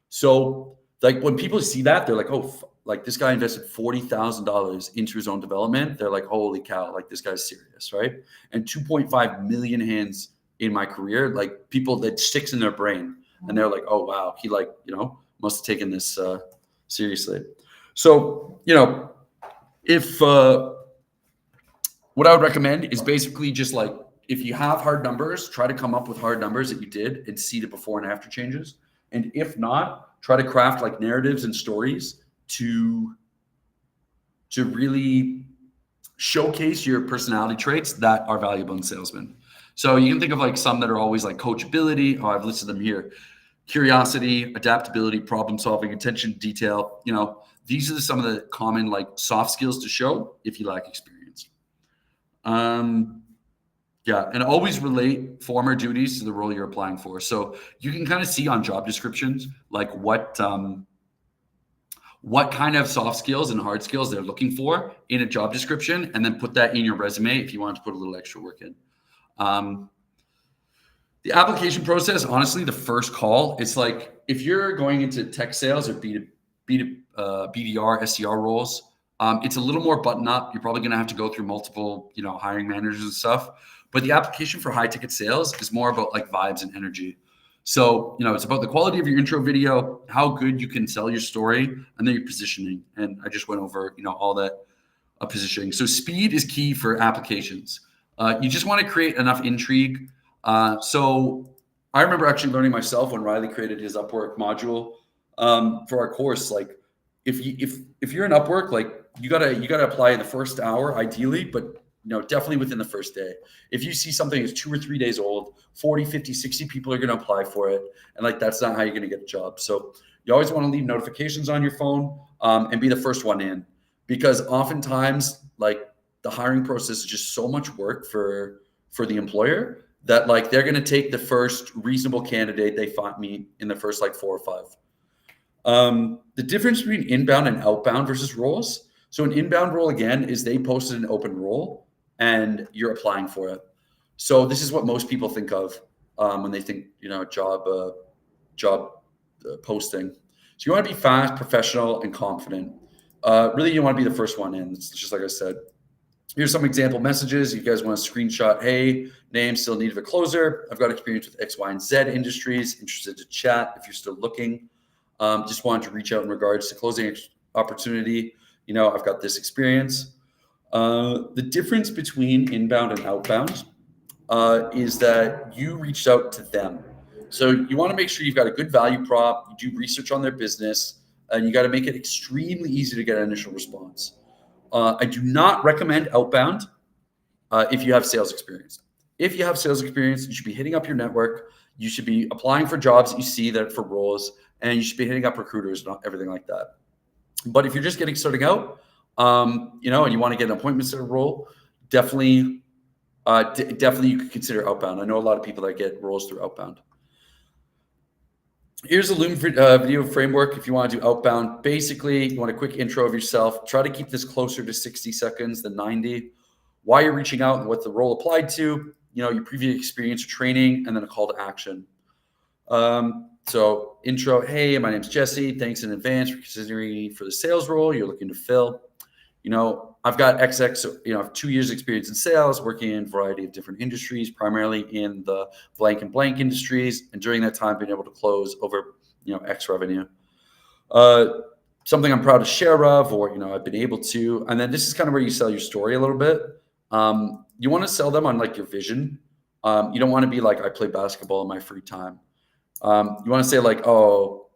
So, like, when people see that, they're like, oh, like this guy invested $40,000 into his own development. They're like, holy cow, like this guy's serious, right? And 2.5 million hands in my career, like people that sticks in their brain, and they're like, oh wow, he must have taken this seriously. So, if what I would recommend is basically just like, if you have hard numbers, try to come up with hard numbers that you did and see the before and after changes. And if not, try to craft like narratives and stories to really showcase your personality traits that are valuable in salesmen. So you can think of like some that are always like coachability. Oh, I've listed them here. Curiosity, adaptability, problem solving, attention to detail. These are some of the common like soft skills to show if you lack experience. Yeah, and always relate former duties to the role you're applying for. So you can kind of see on job descriptions like what kind of soft skills and hard skills they're looking for in a job description, and then put that in your resume if you want to put a little extra work in. The application process, honestly, the first call, it's like if you're going into tech sales or BDR, SDR roles, it's a little more button up. You're probably going to have to go through multiple, hiring managers and stuff. But the application for high ticket sales is more about like vibes and energy. So, it's about the quality of your intro video, how good you can sell your story, and then your positioning. And I just went over, all that positioning. So speed is key for applications. You just want to create enough intrigue. So I remember actually learning myself when Riley created his Upwork module for our course. Like if you're in Upwork, like you gotta apply in the first hour ideally, but definitely within the first day. If you see something that's 2 or 3 days old, 40, 50, 60 people are going to apply for it. And like, that's not how you're going to get a job. So you always want to leave notifications on your phone and be the first one in, because oftentimes like the hiring process is just so much work for the employer that like they're going to take the first reasonable candidate they meet in the first like 4 or 5. The difference between inbound and outbound versus roles. So an inbound role, again, is they posted an open role and you're applying for it. So this is what most people think of when they think, job posting. So you want to be fast, professional, and confident. Really, you want to be the first one in. It's just like I said. Here's some example messages. You guys want to screenshot, hey, name, still need of a closer. I've got experience with X, Y, and Z industries. Interested to chat if you're still looking. Just wanted to reach out in regards to closing opportunity. I've got this experience. The difference between inbound and outbound is that you reached out to them. So you want to make sure you've got a good value prop, you do research on their business, and you got to make it extremely easy to get an initial response. I do not recommend outbound if you have sales experience. if you have sales experience, you should be hitting up your network. You should be applying for jobs that you see that for roles, and you should be hitting up recruiters and everything like that. But if you're just starting out, and you want to get an appointment set role, definitely you could consider outbound. I know a lot of people that get roles through outbound. Here's a Loom video framework if you want to do outbound. Basically, you want a quick intro of yourself. Try to keep this closer to 60 seconds than 90. Why you're reaching out and what the role applied to, your previous experience or training, and then a call to action. So intro, hey, my name's Jesse. Thanks in advance for considering for the sales role you're looking to fill. I've got XX, I have 2 years experience in sales, working in a variety of different industries, primarily in the blank and blank industries. And during that time, being able to close over, X revenue. Something I'm proud to share of, or, I've been able to. And then this is kind of where you sell your story a little bit. You want to sell them on like your vision. You don't want to be like, I play basketball in my free time. You want to say like, oh,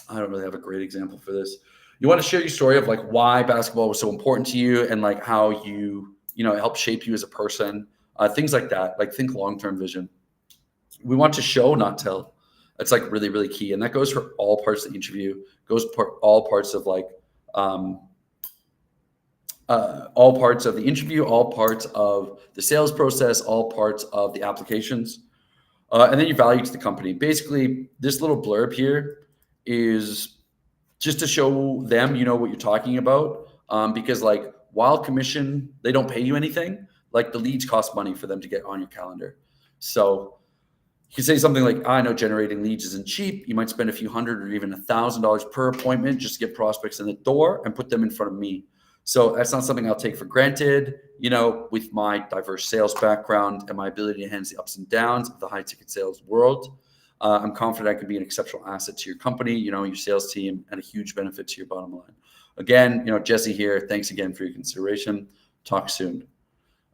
I don't really have a great example for this. You want to share your story of like why basketball was so important to you and like how you, it helped shape you as a person, things like that. Like think long-term vision. We want to show, not tell. That's like really, really key. And that goes for all parts of the interview, goes for all parts of like, all parts of the interview, all parts of the sales process, all parts of the applications. And then your value to the company. Basically, this little blurb here is just to show them, what you're talking about. Because like while commission, they don't pay you anything, like the leads cost money for them to get on your calendar. So you can say something like, I know generating leads isn't cheap. You might spend a few hundred or even $1,000 per appointment just to get prospects in the door and put them in front of me. So that's not something I'll take for granted, with my diverse sales background and my ability to handle the ups and downs of the high ticket sales world. I'm confident I could be an exceptional asset to your company, your sales team, and a huge benefit to your bottom line. Again, Jesse here. Thanks again for your consideration. Talk soon.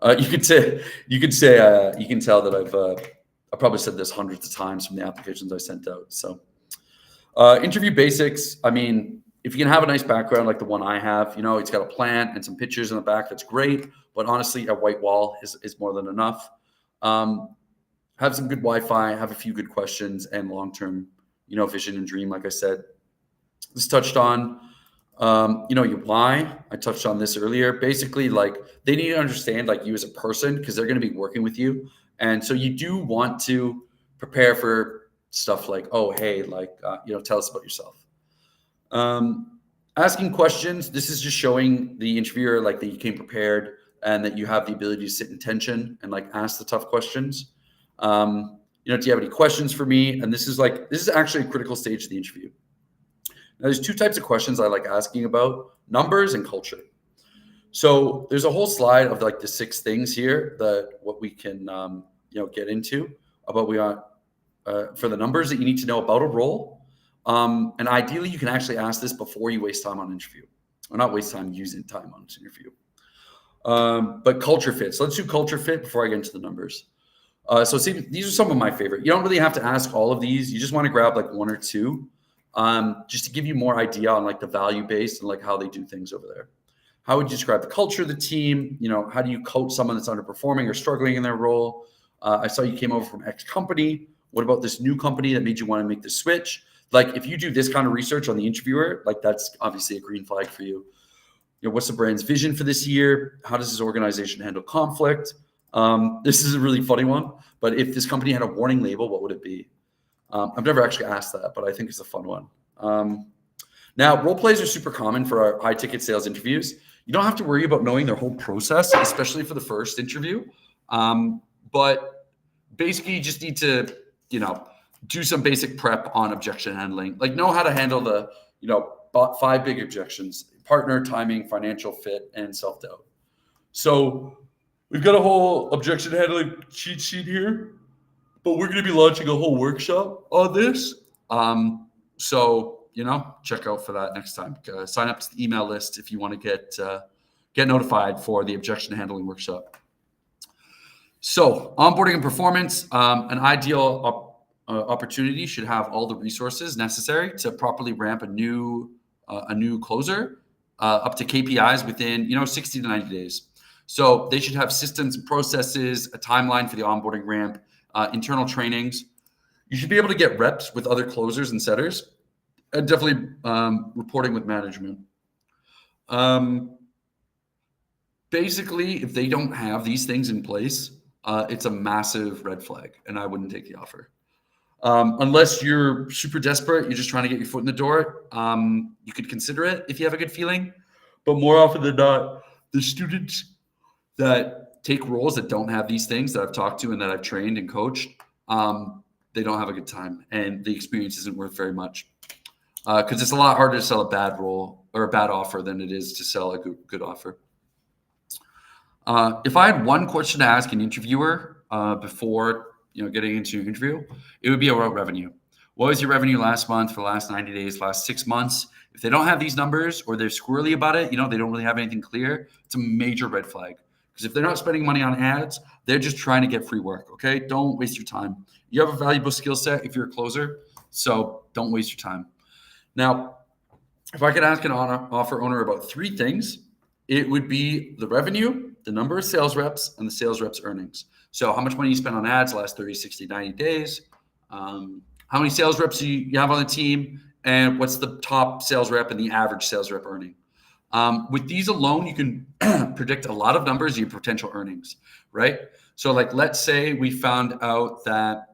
You can tell that I've probably said this hundreds of times from the applications I sent out. So interview basics. I mean, if you can have a nice background like the one I have, it's got a plant and some pictures in the back. That's great. But honestly, a white wall is more than enough. Have some good Wi-Fi, have a few good questions, and long-term, vision and dream. Like I said, this touched on, your why. I touched on this earlier. Basically, like they need to understand like you as a person because they're going to be working with you, and so you do want to prepare for stuff like, oh, hey, like tell us about yourself. Asking questions. This is just showing the interviewer like that you came prepared and that you have the ability to sit in tension and like ask the tough questions. Do you have any questions for me? And this is actually a critical stage of the interview. Now, there's two types of questions I like asking about: numbers and culture. So there's a whole slide of like the 6 things here that what we can, get into about for the numbers that you need to know about a role. And ideally you can actually ask this before you waste time on an interview, or not waste time using time on an interview. But culture fit. So let's do culture fit before I get into the numbers. So see, these are some of my favorite. You don't really have to ask all of these. You just want to grab like 1 or 2, just to give you more idea on like the value based and like how they do things over there. How would you describe the culture of the team? How do you coach someone that's underperforming or struggling in their role? I saw you came over from X company. What about this new company that made you want to make the switch? Like if you do this kind of research on the interviewer, like that's obviously a green flag for you. What's the brand's vision for this year? How does this organization handle conflict? This is a really funny one, but if this company had a warning label, what would it be? I've never actually asked that, but I think it's a fun one. Now, role plays are super common for our high ticket sales interviews. You don't have to worry about knowing their whole process, especially for the first interview. But basically you just need to, do some basic prep on objection handling, like know how to handle the, 5 big objections: partner, timing, financial fit, and self-doubt. So we've got a whole objection handling cheat sheet here, but we're going to be launching a whole workshop on this. So, check out for that next time. Sign up to the email list if you want to get notified for the objection handling workshop. So onboarding and performance, an ideal opportunity should have all the resources necessary to properly ramp a new closer up to KPIs within 60 to 90 days. So they should have systems and processes, a timeline for the onboarding ramp, internal trainings. You should be able to get reps with other closers and setters, and definitely reporting with management. Basically, if they don't have these things in place, it's a massive red flag, and I wouldn't take the offer. Unless you're super desperate, you're just trying to get your foot in the door, you could consider it if you have a good feeling. But more often than not, the students that take roles that don't have these things that I've talked to and that I've trained and coached, they don't have a good time, and the experience isn't worth very much. Because it's a lot harder to sell a bad role or a bad offer than it is to sell a good offer. If I had one question to ask an interviewer before getting into an interview, it would be about revenue. What was your revenue last month, for the last 90 days, last 6 months? If they don't have these numbers or they're squirrely about it, they don't really have anything clear, it's a major red flag. Because if they're not spending money on ads, they're just trying to get free work, okay? Don't waste your time. You have a valuable skill set if you're a closer, so don't waste your time. Now, if I could ask an offer owner about 3 things, it would be the revenue, the number of sales reps, and the sales reps' earnings. So how much money you spent on ads the last 30, 60, 90 days, how many sales reps you have on the team, and what's the top sales rep and the average sales rep earning. With these alone, you can predict a lot of numbers of your potential earnings, right? So like, let's say we found out that,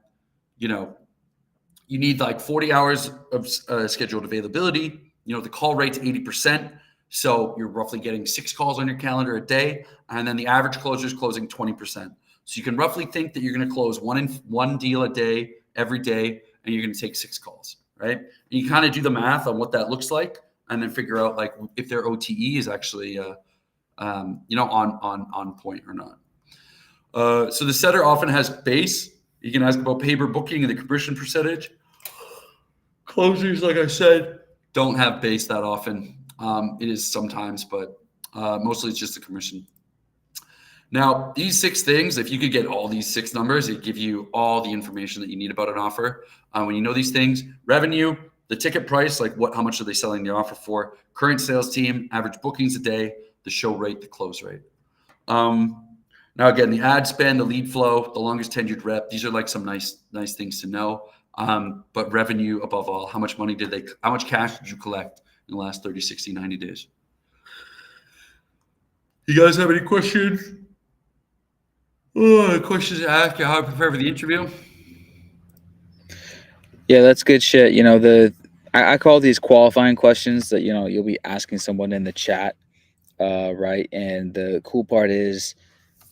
you need like 40 hours of scheduled availability. The call rate's 80%. So you're roughly getting 6 calls on your calendar a day. And then the average closer is closing 20%. So you can roughly think that you're going to close one deal a day, every day, and you're going to take 6 calls, right? And you kind of do the math on what that looks like, and then figure out like if their OTE is actually, on point or not. So the setter often has base. You can ask about pay per booking and the conversion percentage. Closers, like I said, don't have base that often. It is sometimes, but mostly it's just the commission. Now, these 6 things, if you could get all these 6 numbers, it give you all the information that you need about an offer. When you know these things, revenue, the ticket price, like how much are they selling the offer for, current sales team, average bookings a day, the show rate, the close rate. Now, again, the ad spend, the lead flow, the longest tenured rep, these are like some nice things to know. But revenue above all, how much cash did you collect in the last 30, 60, 90 days? You guys have any questions? Questions to ask, how I prepare for the interview? Yeah, that's good shit. I call these qualifying questions that, you'll be asking someone in the chat, right? And the cool part is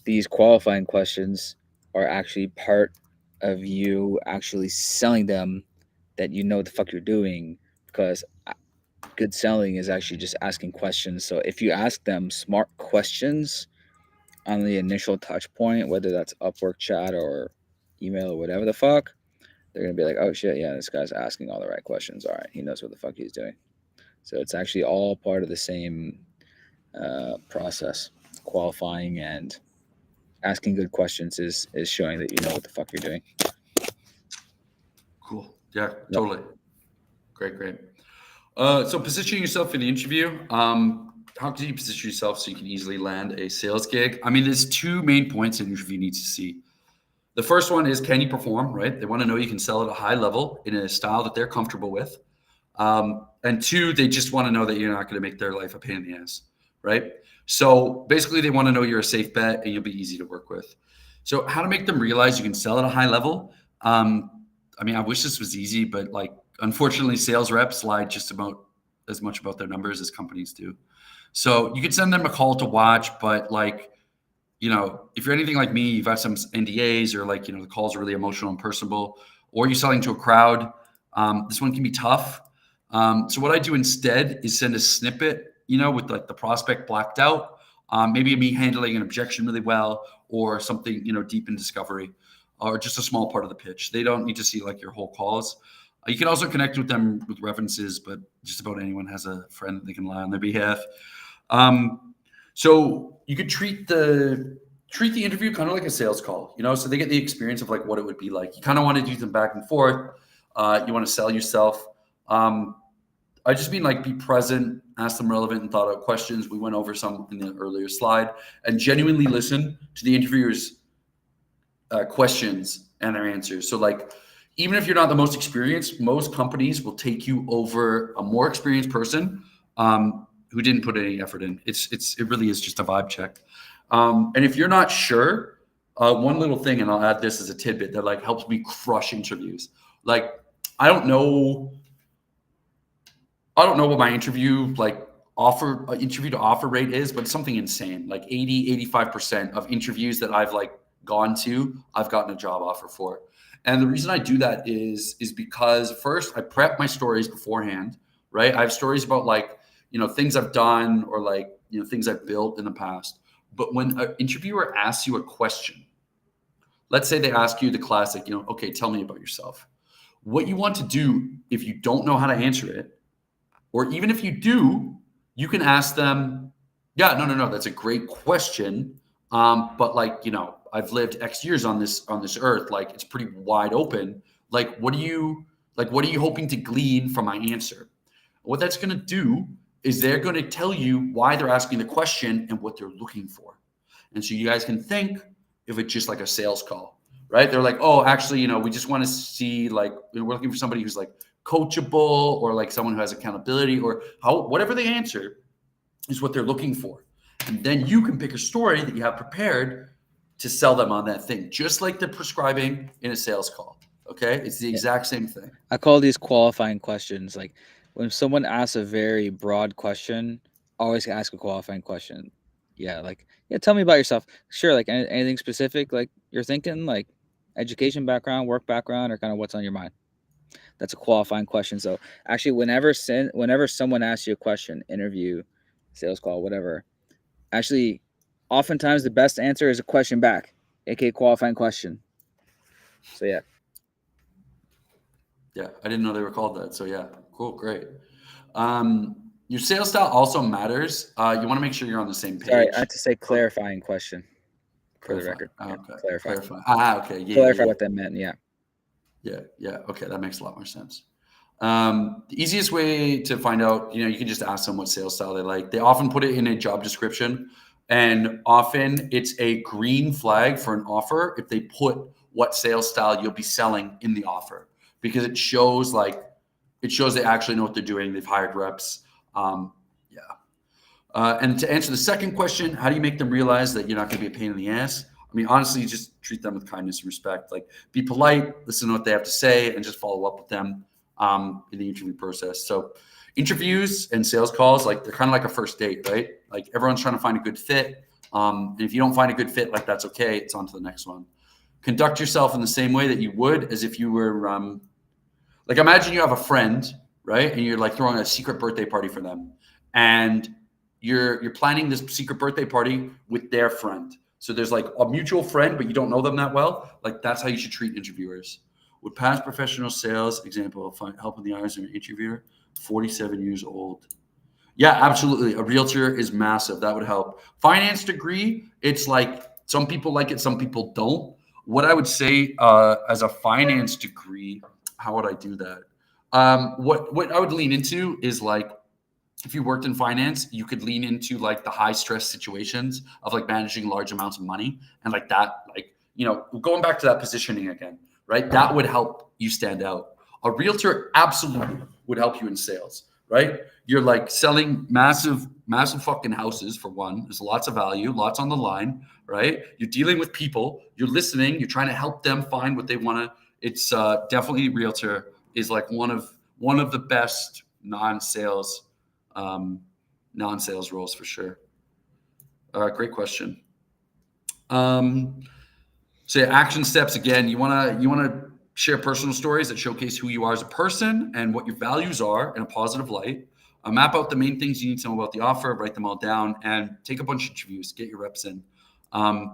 these qualifying questions are actually part of you actually selling them that you know what the fuck you're doing, because good selling is actually just asking questions. So if you ask them smart questions on the initial touch point, whether that's Upwork chat or email or whatever the fuck, they're going to be like, oh shit, yeah, this guy's asking all the right questions. All right, he knows what the fuck he's doing. So it's actually all part of the same process. Qualifying and asking good questions is showing that you know what the fuck you're doing. Cool. Yeah, totally. Great. So positioning yourself for the interview. How can you position yourself so you can easily land a sales gig? I mean, there's 2 main points an interview needs to see. The first one is, can you perform, right? They want to know you can sell at a high level in a style that they're comfortable with. And 2, they just want to know that you're not going to make their life a pain in the ass, right? So basically they want to know you're a safe bet and you'll be easy to work with. So how to make them realize you can sell at a high level? I mean, I wish this was easy, but like, unfortunately, sales reps lie just about as much about their numbers as companies do. So you could send them a call to watch, but like, if you're anything like me, you've got some NDAs, or like, the calls are really emotional and personable, or you're selling to a crowd. This one can be tough. So what I do instead is send a snippet, with like the prospect blacked out, maybe me handling an objection really well, or something, deep in discovery, or just a small part of the pitch. They don't need to see like your whole calls. You can also connect with them with references, but just about anyone has a friend that they can lie on their behalf. So you could treat the interview kind of like a sales call, so they get the experience of like what it would be like. You kind of want to do them back and forth. You want to sell yourself. I just mean like be present, ask them relevant and thought out questions. We went over some in the earlier slide, and genuinely listen to the interviewers' questions and their answers. So like, even if you're not the most experienced, most companies will take you over a more experienced person who didn't put any effort in. It really is just a vibe check. And if you're not sure, one little thing, and I'll add this as a tidbit that like helps me crush interviews. Like, I don't know what my interview to offer rate is, but it's something insane. Like 80, 85% of interviews that I've like gone to, I've gotten a job offer for. And the reason I do that is because first I prep my stories beforehand, right? I have stories about like, things I've done or like, things I've built in the past. But when an interviewer asks you a question, let's say they ask you the classic, okay, tell me about yourself. What you want to do if you don't know how to answer it, or even if you do, you can ask them, yeah, no, that's a great question. But like, I've lived X years on this earth. Like, it's pretty wide open. Like, what are you hoping to glean from my answer? What that's going to do is they're going to tell you why they're asking the question and what they're looking for. And so you guys can think of it just like a sales call, right? They're like, oh, actually, we just want to see like, we're looking for somebody who's like coachable or like someone who has accountability, or whatever they answer is what they're looking for. And then you can pick a story that you have prepared to sell them on that thing, just like they're prescribing in a sales call. Okay. It's the exact same thing. I call these qualifying questions. Like when someone asks a very broad question, always ask a qualifying question. Yeah. Like, yeah, tell me about yourself. Sure. Like anything specific, like you're thinking, like education background, work background, or kind of what's on your mind. That's a qualifying question. So actually, whenever someone asks you a question, interview, sales call, whatever, actually, oftentimes the best answer is a question back, aka qualifying question. So yeah. Yeah, I didn't know they were called that. So yeah, cool, great. Your sales style also matters. You want to make sure you're on the same page. Sorry, I had to say clarifying question for the record. Okay. Yeah, Clarify. Okay. Yeah. Clarify what that meant. Yeah. Yeah. Okay, that makes a lot more sense. The easiest way to find out, you can just ask them what sales style they like. They often put it in a job description, and often it's a green flag for an offer if they put what sales style you'll be selling in the offer, because it shows they actually know what they're doing. They've hired reps. And to answer the second question, how do you make them realize that you're not going to be a pain in the ass? I mean, honestly, you just treat them with kindness and respect. Like, be polite, listen to what they have to say, and just follow up with them in the interview process. So interviews and sales calls, like, they're kind of like a first date, right? Like, everyone's trying to find a good fit. And if you don't find a good fit, like, that's okay. It's on to the next one. Conduct yourself in the same way that you would as if you were, like, imagine you have a friend, right? And you're like throwing a secret birthday party for them. And you're planning this secret birthday party with their friend. So there's like a mutual friend, but you don't know them that well. Like, that's how you should treat interviewers. Would past professional sales, example, help in the eyes of an interviewer, 47 years old? Yeah, absolutely. A realtor is massive. That would help. Finance degree, it's like some people like it, some people don't. What I would say as a finance degree, how would I do that? What I would lean into is like, if you worked in finance, you could lean into like the high stress situations of like managing large amounts of money, and like that, like, going back to that positioning again, right? That would help you stand out. A realtor absolutely would help you in sales, right? You're like selling massive fucking houses for one. There's lots of value, lots on the line, right? You're dealing with people, you're listening, you're trying to help them find what they want to. It's definitely realtor is like one of the best non-sales roles for sure. Great question. So yeah, action steps again. You wanna share personal stories that showcase who you are as a person and what your values are in a positive light. Map out the main things you need to know about the offer. Write them all down and take a bunch of interviews. Get your reps in. And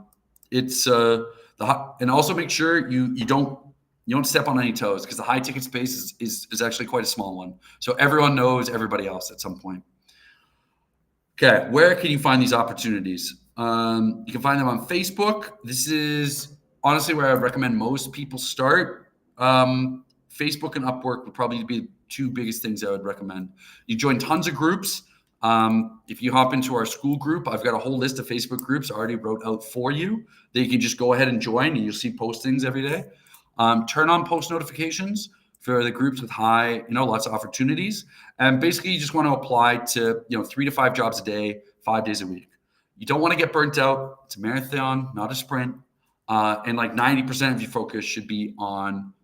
also make sure you don't step on any toes, because the high ticket space is actually quite a small one. So everyone knows everybody else at some point. Okay, where can you find these opportunities? You can find them on Facebook. This is honestly where I recommend most people start. Facebook and Upwork would probably be two biggest things I would recommend. You join tons of groups. If you hop into our school group, I've got a whole list of Facebook groups I already wrote out for you that you can just go ahead and join, and you'll see postings every day. Turn on post notifications for the groups with high, lots of opportunities. And basically, you just want to apply to, 3 to 5 jobs a day, 5 days a week. You don't want to get burnt out. It's a marathon, not a sprint. And like 90% of your focus should be on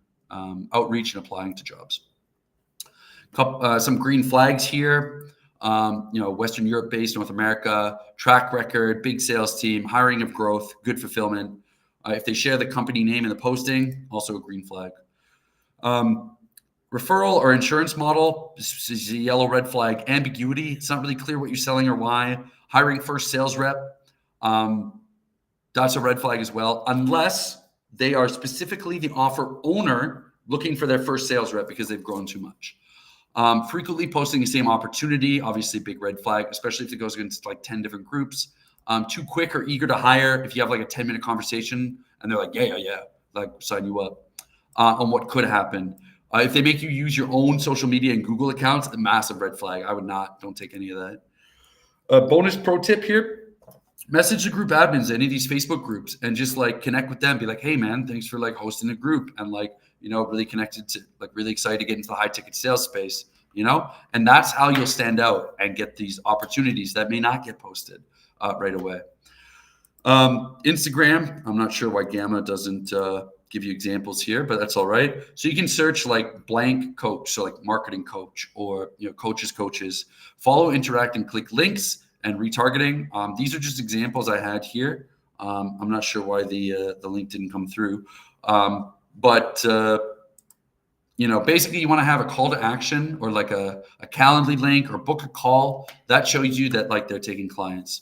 outreach and applying to jobs. Some green flags here. Western Europe based, North America, track record, big sales team, hiring of growth, good fulfillment. If they share the company name in the posting, also a green flag. Referral or insurance model, this is a yellow, red flag. Ambiguity, it's not really clear what you're selling or why. Hiring first sales rep, that's a red flag as well, unless they are specifically the offer owner looking for their first sales rep because they've grown too much. Frequently posting the same opportunity, obviously big red flag, especially if it goes against like 10 different groups. Too quick or eager to hire. If you have like a 10-minute conversation and they're like, yeah, like sign you up on what could happen. If they make you use your own social media and Google accounts, a massive red flag. Don't take any of that. Bonus pro tip here. Message the group admins, any of these Facebook groups, and just like connect with them. Be like, hey man, thanks for like hosting a group, and like, really connected to, like, really excited to get into the high ticket sales space, and that's how you'll stand out and get these opportunities that may not get posted right away. Instagram, I'm not sure why Gamma doesn't give you examples here, but that's all right. So you can search like blank coach, so like marketing coach, or coaches, follow, interact, and click links and retargeting. These are just examples I had here. I'm not sure why the link didn't come through. But basically you want to have a call to action or like a Calendly link or book a call that shows you that like they're taking clients.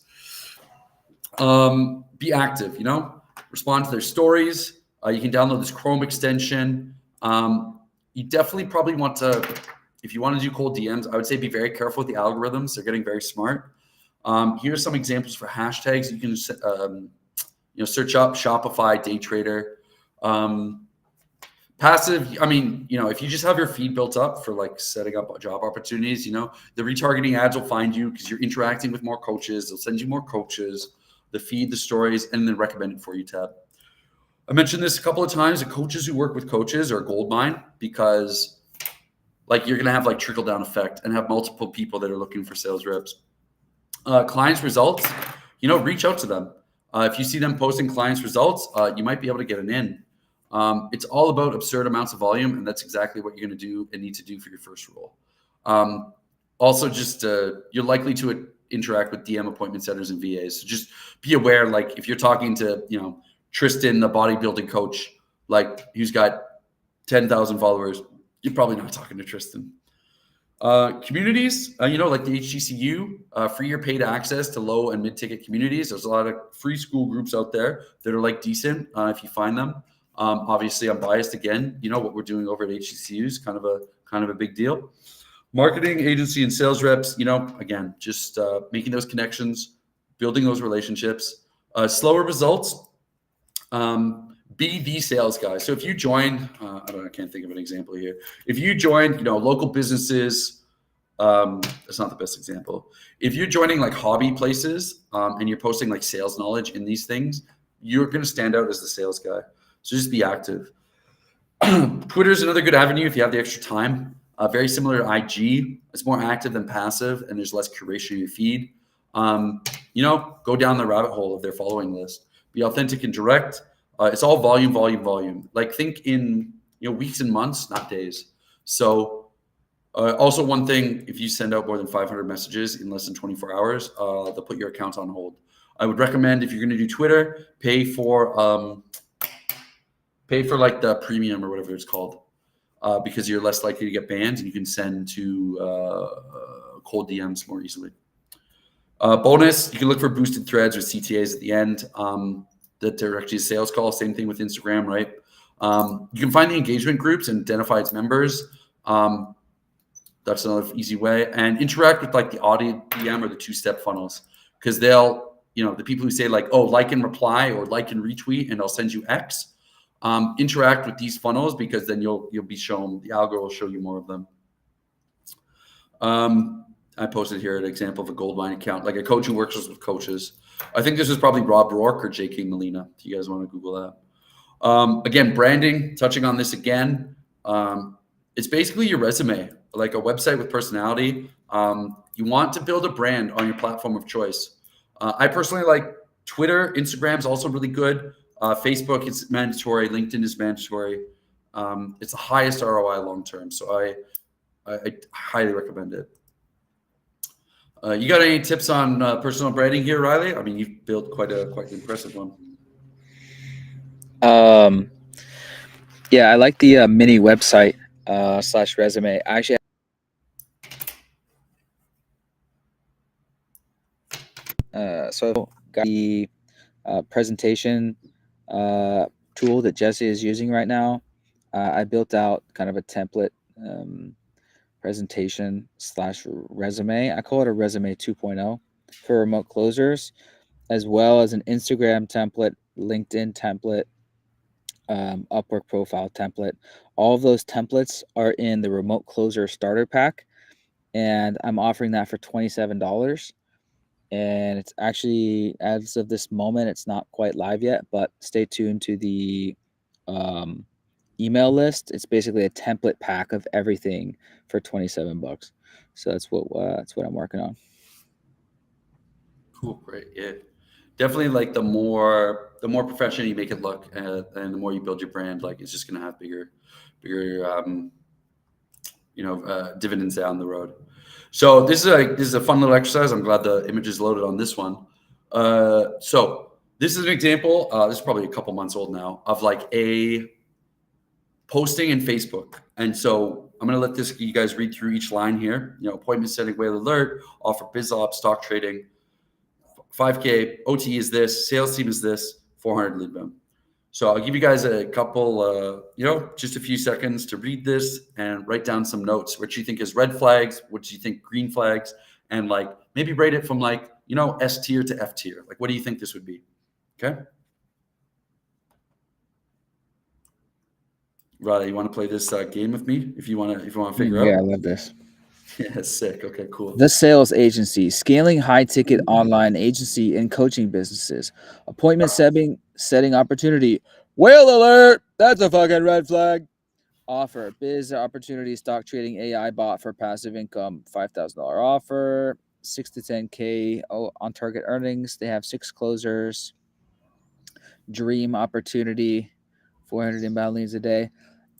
Be active, respond to their stories. You can download this Chrome extension. You definitely probably want to, if you want to do cold DMs, I would say be very careful with the algorithms. They're getting very smart. Here's some examples for hashtags. You can search up Shopify, day trader. Passive, if you just have your feed built up for like setting up job opportunities, the retargeting ads will find you because you're interacting with more coaches. They'll send you more coaches, the feed, the stories, and then recommend it for you tab. I mentioned this a couple of times. The coaches who work with coaches are a gold mine because like you're going to have like trickle down effect and have multiple people that are looking for sales reps. Clients results, reach out to them. If you see them posting clients results, you might be able to get an in. It's all about absurd amounts of volume, and that's exactly what you're going to do and need to do for your first role. Also, just you're likely to interact with DM appointment setters and VAs. So just be aware, like if you're talking to, Tristan, the bodybuilding coach, like who's got 10,000 followers, you're probably not talking to Tristan. Communities, like the HGCU, free or paid access to low and mid-ticket communities. There's a lot of free school groups out there that are like decent if you find them. Obviously, I'm biased again. What we're doing over at HGCU is kind of a big deal. Marketing agency and sales reps, again, just making those connections, building those relationships. Slower results. Be the sales guy. So if you join, I can't think of an example here. If you join, local businesses, that's not the best example. If you're joining like hobby places and you're posting like sales knowledge in these things, you're going to stand out as the sales guy. So just be active. Twitter is another good avenue if you have the extra time. Very similar to IG. It's more active than passive, and there's less curation in your feed. Go down the rabbit hole of their following list. Be authentic and direct. It's all volume. Like think in weeks and months, not days. So also one thing, if you send out more than 500 messages in less than 24 hours, they'll put your account on hold. I would recommend if you're going to do Twitter, pay for like the premium or whatever it's called, because you're less likely to get banned and you can send to cold DMs more easily. Bonus, you can look for boosted threads or CTAs at the end. That they're actually a sales call. Same thing with Instagram, right? You can find the engagement groups and identify its members. That's another easy way. And interact with like the audio DM or the two-step funnels, because they'll, the people who say like, oh, like and reply or like and retweet, and I'll send you X. Interact with these funnels because then you'll be shown, the algo will show you more of them. I posted here an example of a Goldline account, like a coach who works with coaches. I think this is probably Rob Rourke or J.K. Molina. If you guys want to Google that. Again, branding, touching on this again. It's basically your resume, like a website with personality. You want to build a brand on your platform of choice. I personally like Twitter. Instagram is also really good. Facebook is mandatory. LinkedIn is mandatory. It's the highest ROI long term. So I highly recommend it. You got any tips on personal branding here, Riley? I mean, you've built quite an impressive one. Yeah, I like the mini website / resume. I actually so got the presentation tool that Jesse is using right now. I built out kind of a template presentation / resume. I call it a resume 2.0 for remote closers, as well as an Instagram template, LinkedIn template, Upwork profile template. All of those templates are in the remote closer starter pack, and I'm offering that for $27. And it's actually, as of this moment, it's not quite live yet, but stay tuned to the email list. It's basically a template pack of everything for $27. So that's what I'm working on. Cool, great, yeah. Definitely, like the more professional you make it look, and the more you build your brand, like it's just gonna have bigger, dividends down the road. So this is a fun little exercise. I'm glad the image is loaded on this one. So this is an example. This is probably a couple months old now of like a posting in Facebook. And so I'm going to let you guys read through each line here. Appointment setting, whale alert, offer biz ops, stock trading, 5K, OT is this, sales team is this, 400 lead boom. So I'll give you guys a couple, just a few seconds to read this and write down some notes. What you think is red flags, what you think green flags, and like maybe rate it from like, S tier to F tier. Like, what do you think this would be? Okay. Riley, you want to play this game with me? If you want to figure out. Yeah, I love this. Yeah, sick. Okay, cool. The sales agency, scaling high-ticket online agency and coaching businesses. Appointment setting opportunity. Whale alert! That's a fucking red flag. Offer, biz opportunity, stock trading AI bot for passive income, $5,000 offer, 6 to 10K on target earnings. They have 6 closers. Dream opportunity, 400 inbound leads a day.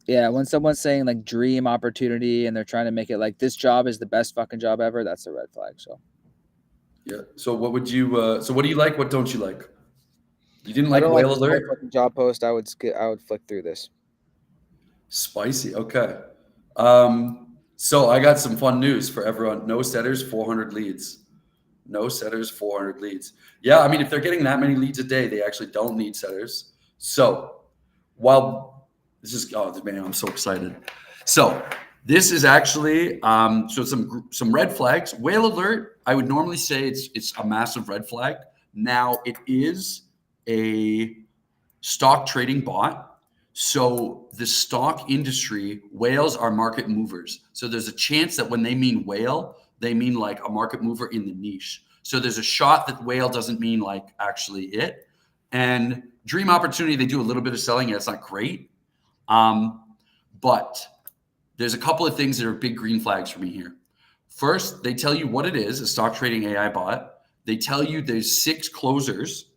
Yeah, when someone's saying like dream opportunity and they're trying to make it like this job is the best fucking job ever, that's a red flag. So yeah. So what would you? So what do you like? What don't you like? You didn't I like don't like whale this whole alert? fucking job post. I would flick through this. Spicy. Okay. So I got some fun news for everyone. No setters, 400 leads. No setters, 400 leads. Yeah, I mean, if they're getting that many leads a day, they actually don't need setters. So while this is, oh man, I'm so excited. So this is actually so some red flags. Whale alert. I would normally say it's a massive red flag. Now it is a stock trading bot. So the stock industry, whales are market movers. So there's a chance that when they mean whale, they mean like a market mover in the niche. So there's a shot that whale doesn't mean like actually it. And dream opportunity, they do a little bit of selling. Yeah, it's not great. But there's a couple of things that are big green flags for me here. First, they tell you what it is, a stock trading AI bot. They tell you there's 6 closers.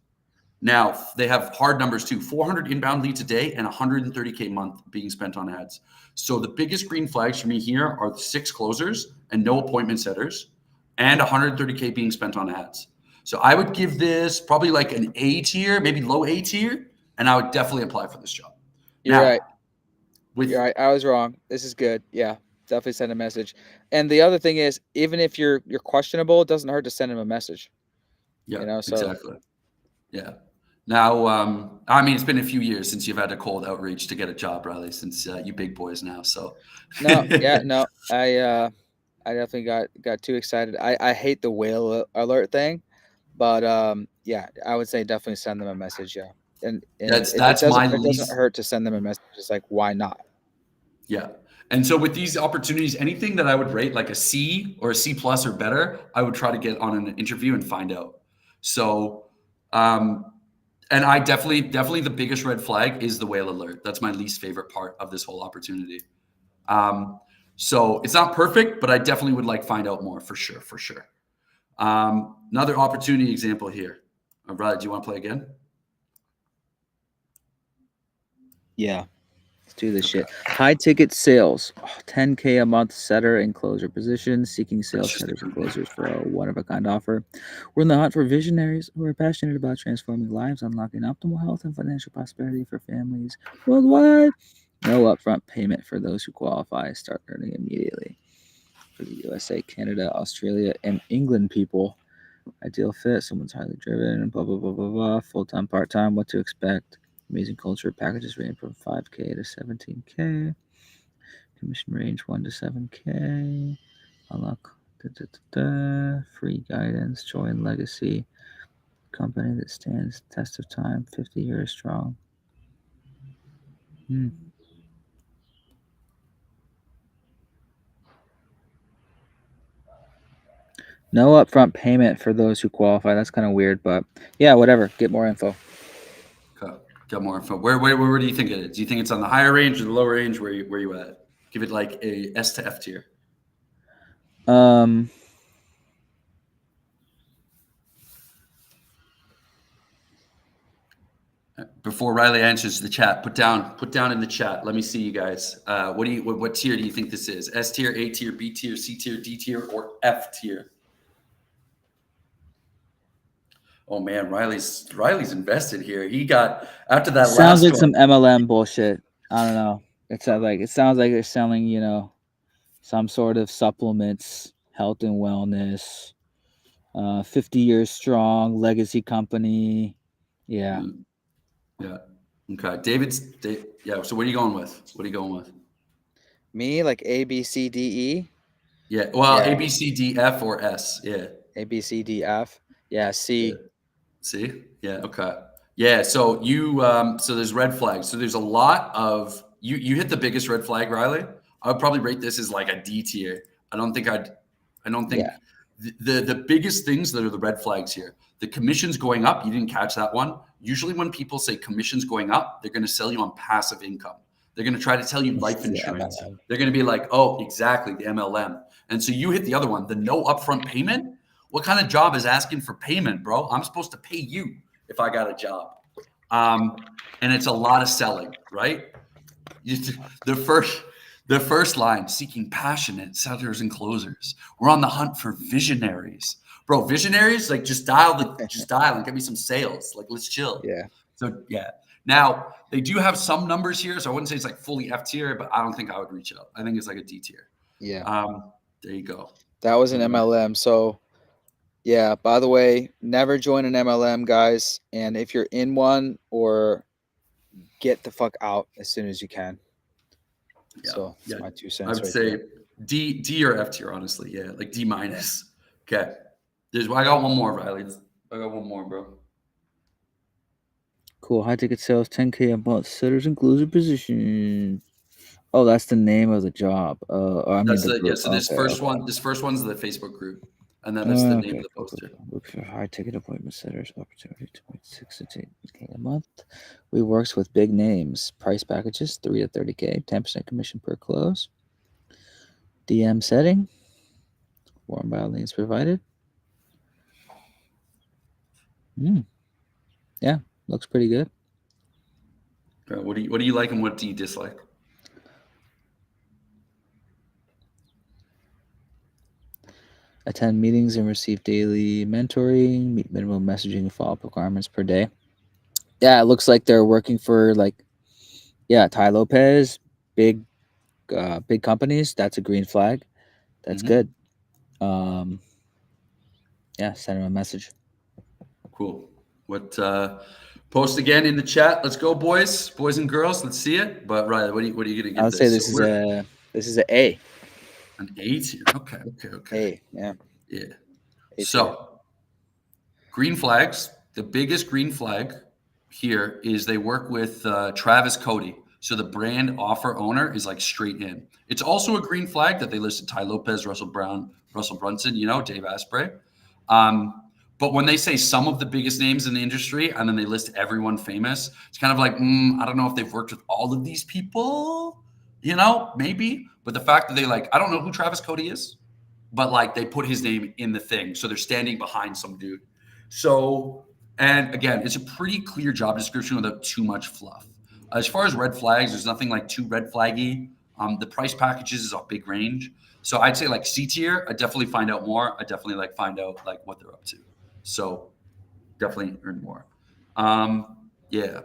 Now, they have hard numbers too, 400 inbound leads a day and 130K a month being spent on ads. So the biggest green flags for me here are the 6 closers and no appointment setters and 130K being spent on ads. So I would give this probably like an A tier, maybe low A tier, and I would definitely apply for this job. You're Now, right. You're right. I was wrong. This is good. Yeah, definitely send a message. And the other thing is, even if you're questionable, it doesn't hurt to send him a message. yeah, So exactly. Yeah. Now, I mean, it's been a few years since you've had a cold outreach to get a job, Riley, since you big boys now. So no, I definitely got too excited. I hate the whale alert thing, but yeah, I would say definitely send them a message. Yeah, and that's my it doesn't least. hurt to send them a message. It's like, why not? Yeah, And so with these opportunities, anything that I would rate like a C or a C plus or better, I would try to get on an interview and find out. So, and I definitely the biggest red flag is the whale alert. That's my least favorite part of this whole opportunity. So it's not perfect, but I definitely would like find out more for sure, for sure. Another opportunity example here. Riley, do you want to play again? Yeah. Let's do this Okay. shit. High ticket sales, 10K a month setter and closer position, seeking That's sales just setters and closers for a one of a kind offer. We're in the hunt for visionaries who are passionate about transforming lives, unlocking optimal health and financial prosperity for families worldwide. No upfront payment for those who qualify. Start earning immediately. For the USA, Canada, Australia, and England people. Ideal fit, someone's highly driven, blah, blah, blah, blah, blah. Full time, part time, what to expect. Amazing culture. Packages range from 5K to 17K. Commission range 1 to 7K. Unlock free guidance. Join legacy. Company that stands test of time. 50 years strong. No upfront payment for those who qualify. That's kind of weird, but yeah, whatever. Get more info. Okay. Got more info. Where do you think it is? Do you think it's on the higher range or the lower range? Where you at? Give it like a S to F tier. Um, Before Riley answers the chat, put down in the chat. Let me see you guys. What tier do you think this is? S tier, A tier, B tier, C tier, D tier, or F tier? Oh man, Riley's invested here. He got after that sounds last like one. some MLM bullshit. I don't know. It sounds like they're selling, some sort of supplements, health and wellness. 50 years strong, legacy company. Yeah. Yeah. Okay. Yeah. So what are you going with? What are you going with? Me, like A, B, C, D, E. Yeah. Well, A, Yeah. B, C, D, F, or S. Yeah. A, B, C, D, F. Yeah. Yeah. C. See? Yeah. Okay. Yeah. So so there's red flags. So there's a lot of you hit the biggest red flag, Riley. I would probably rate this as like a D tier. I don't think I'd. I don't Yeah. think the biggest things that are the red flags here. The commissions going up. You didn't catch that one. Usually, when people say commissions going up, they're going to sell you on passive income. They're going to try to tell you This life is the insurance. MLM. They're going to be like, oh, exactly, the MLM. And so you hit the other one, the no upfront payment. What kind of job is asking for payment, bro? I'm supposed to pay you if I got a job. And it's a lot of selling, right? The first line, seeking passionate sellers and closers. We're on the hunt for visionaries. Bro, visionaries, like just dial and get me some sales. Like, let's chill. Yeah. So yeah. Now they do have some numbers here, so I wouldn't say it's like fully F tier, but I don't think I would reach out. I think it's like a D tier. Yeah. There you go. That was an MLM. So, yeah, by the way, never join an MLM, guys. And if you're in one, or get the fuck out as soon as you can. Yeah. So, Yeah. that's my 2 I cents would right say there. D or F tier, honestly. Yeah, like D minus. Okay. I got one more, Riley. I got one more, bro. Cool. High ticket sales, 10K a month, setters and closer position. Oh, that's the name of the job. I mean That's the the yeah. group. So Okay, okay. this first one's the Facebook group, and then it's the name of Okay, the cool, cool, poster. cool. Look for high ticket appointment setters, opportunity 2.6 to 10K a month. We works with big names. Price packages 3 to 30K, 10% commission per close. DM setting. Warm bio links provided. Yeah, looks pretty good. What do you like and what do you dislike? Attend meetings and receive daily mentoring. Meet minimum messaging and follow-up requirements per day. Yeah, it looks like they're working for Ty Lopez, big big companies. That's a green flag. That's good. Yeah, send him a message. Cool. What post again in the chat? Let's go, boys and girls. Let's see it. But Riley, what are you gonna I give would say this? So this is we're a A. an A tier. Okay. A, yeah, Yeah. A tier. So green flags. The biggest green flag here is they work with Travis Cody. So the brand offer owner is like straight in. It's also a green flag that they listed Ty Lopez, Russell Brown, Russell Brunson, Dave Asprey. But when they say some of the biggest names in the industry and then they list everyone famous, it's kind of like, I don't know if they've worked with all of these people, maybe. But the fact that they I don't know who Travis Cody is, but like they put his name in the thing. So they're standing behind some dude. So, and again, it's a pretty clear job description without too much fluff. As far as red flags, there's nothing like too red flaggy. The price packages is a big range. So I'd say like C tier, I definitely find out more. I definitely find out what they're up to. So definitely earn more. Yeah.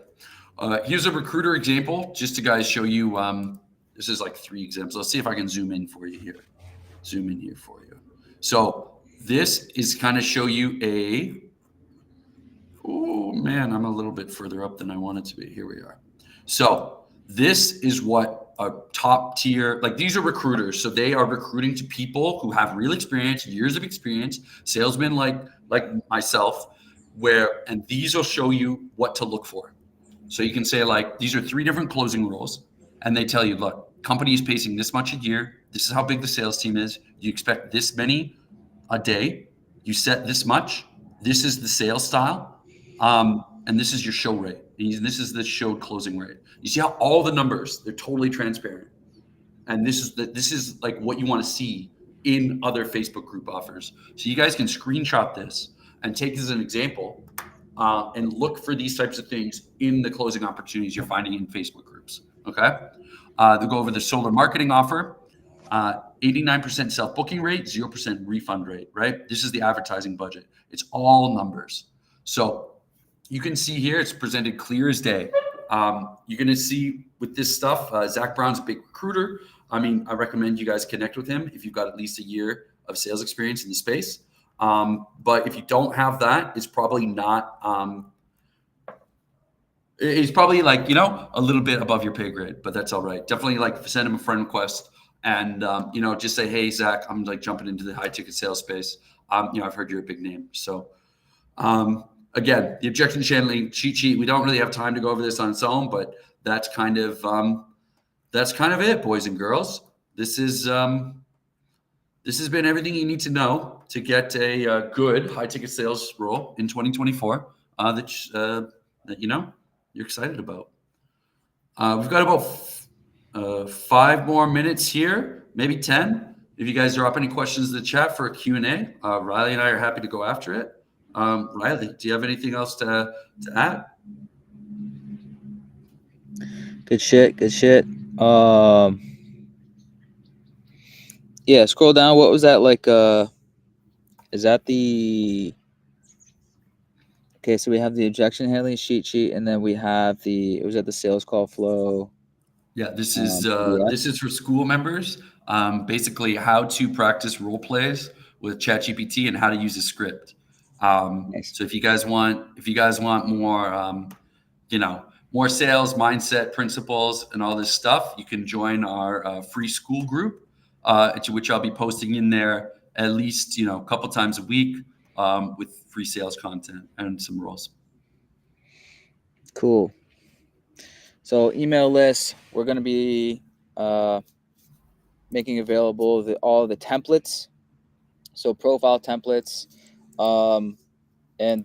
Here's a recruiter example, just to guys show you. This is like 3 examples. Let's see if I can zoom in for you here. Zoom in here for you. So this is kind of show you oh man, I'm a little bit further up than I wanted to be. Here we are. So this is what a top tier, these are recruiters. So they are recruiting to people who have real experience, years of experience, salesmen like myself, and these will show you what to look for. So you can say these are 3 different closing roles, and they tell you, look, company is pacing this much a year. This is how big the sales team is. You expect this many a day. You set this much. This is the sales style. And this is your show rate. And this is the showed closing rate. You see how all the numbers, they're totally transparent. And this is what you want to see in other Facebook group offers. So you guys can screenshot this and take this as an example and look for these types of things in the closing opportunities you're finding in Facebook groups. Okay. They'll go over the solar marketing offer, 89% self-booking rate, 0% refund rate, right? This is the advertising budget. It's all numbers. So you can see here, it's presented clear as day. You're going to see with this stuff, Zach Brown's a big recruiter. I recommend you guys connect with him if you've got at least a year of sales experience in the space. But if you don't have that, it's probably not, it's probably a little bit above your pay grade, but that's all right. Definitely send him a friend request and, just say, hey, Zach, I'm jumping into the high ticket sales space. I've heard you're a big name. So, again, the objection channeling cheat sheet, we don't really have time to go over this on its own, but that's kind of it, boys and girls. This has been everything you need to know to get a good high ticket sales role in 2024 that you're excited about. We've got about 5 more minutes here, maybe 10. If you guys drop any questions in the chat for a Q&A, Riley and I are happy to go after it. Riley, do you have anything else to add? Good shit. Yeah, scroll down. What was that is that the okay, so we have the objection handling cheat sheet, and then we have it was at the sales call flow. Yeah, this is for school members. Basically how to practice role plays with ChatGPT and how to use a script. Nice. So if you guys want more, more sales mindset principles and all this stuff, you can join our free school group, to which I'll be posting in there at least, a couple times a week, with free sales content and some roles. Cool. So email list, we're going to be making available all the templates. So profile templates. And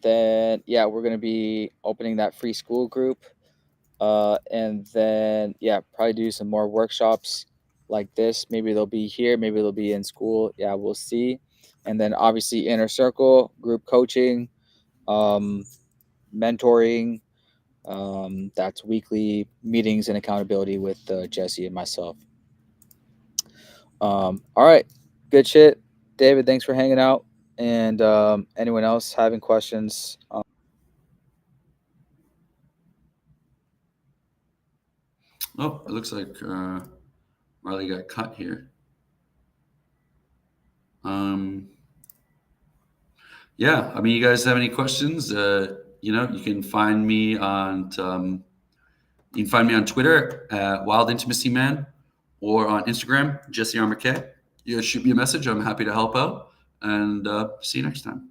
then, we're going to be opening that free school group. And then, probably do some more workshops like this. Maybe they'll be here. Maybe they'll be in school. Yeah, we'll see. And then obviously inner circle, group coaching, mentoring. That's weekly meetings and accountability with Jesse and myself. All right. Good shit. David, thanks for hanging out. And anyone else having questions? Oh, it looks like Riley got cut here. Yeah, you guys have any questions? You can find me on Twitter at Wild Intimacy Man, or on Instagram, Jesse Armour K. You guys shoot me a message. I'm happy to help out, and see you next time.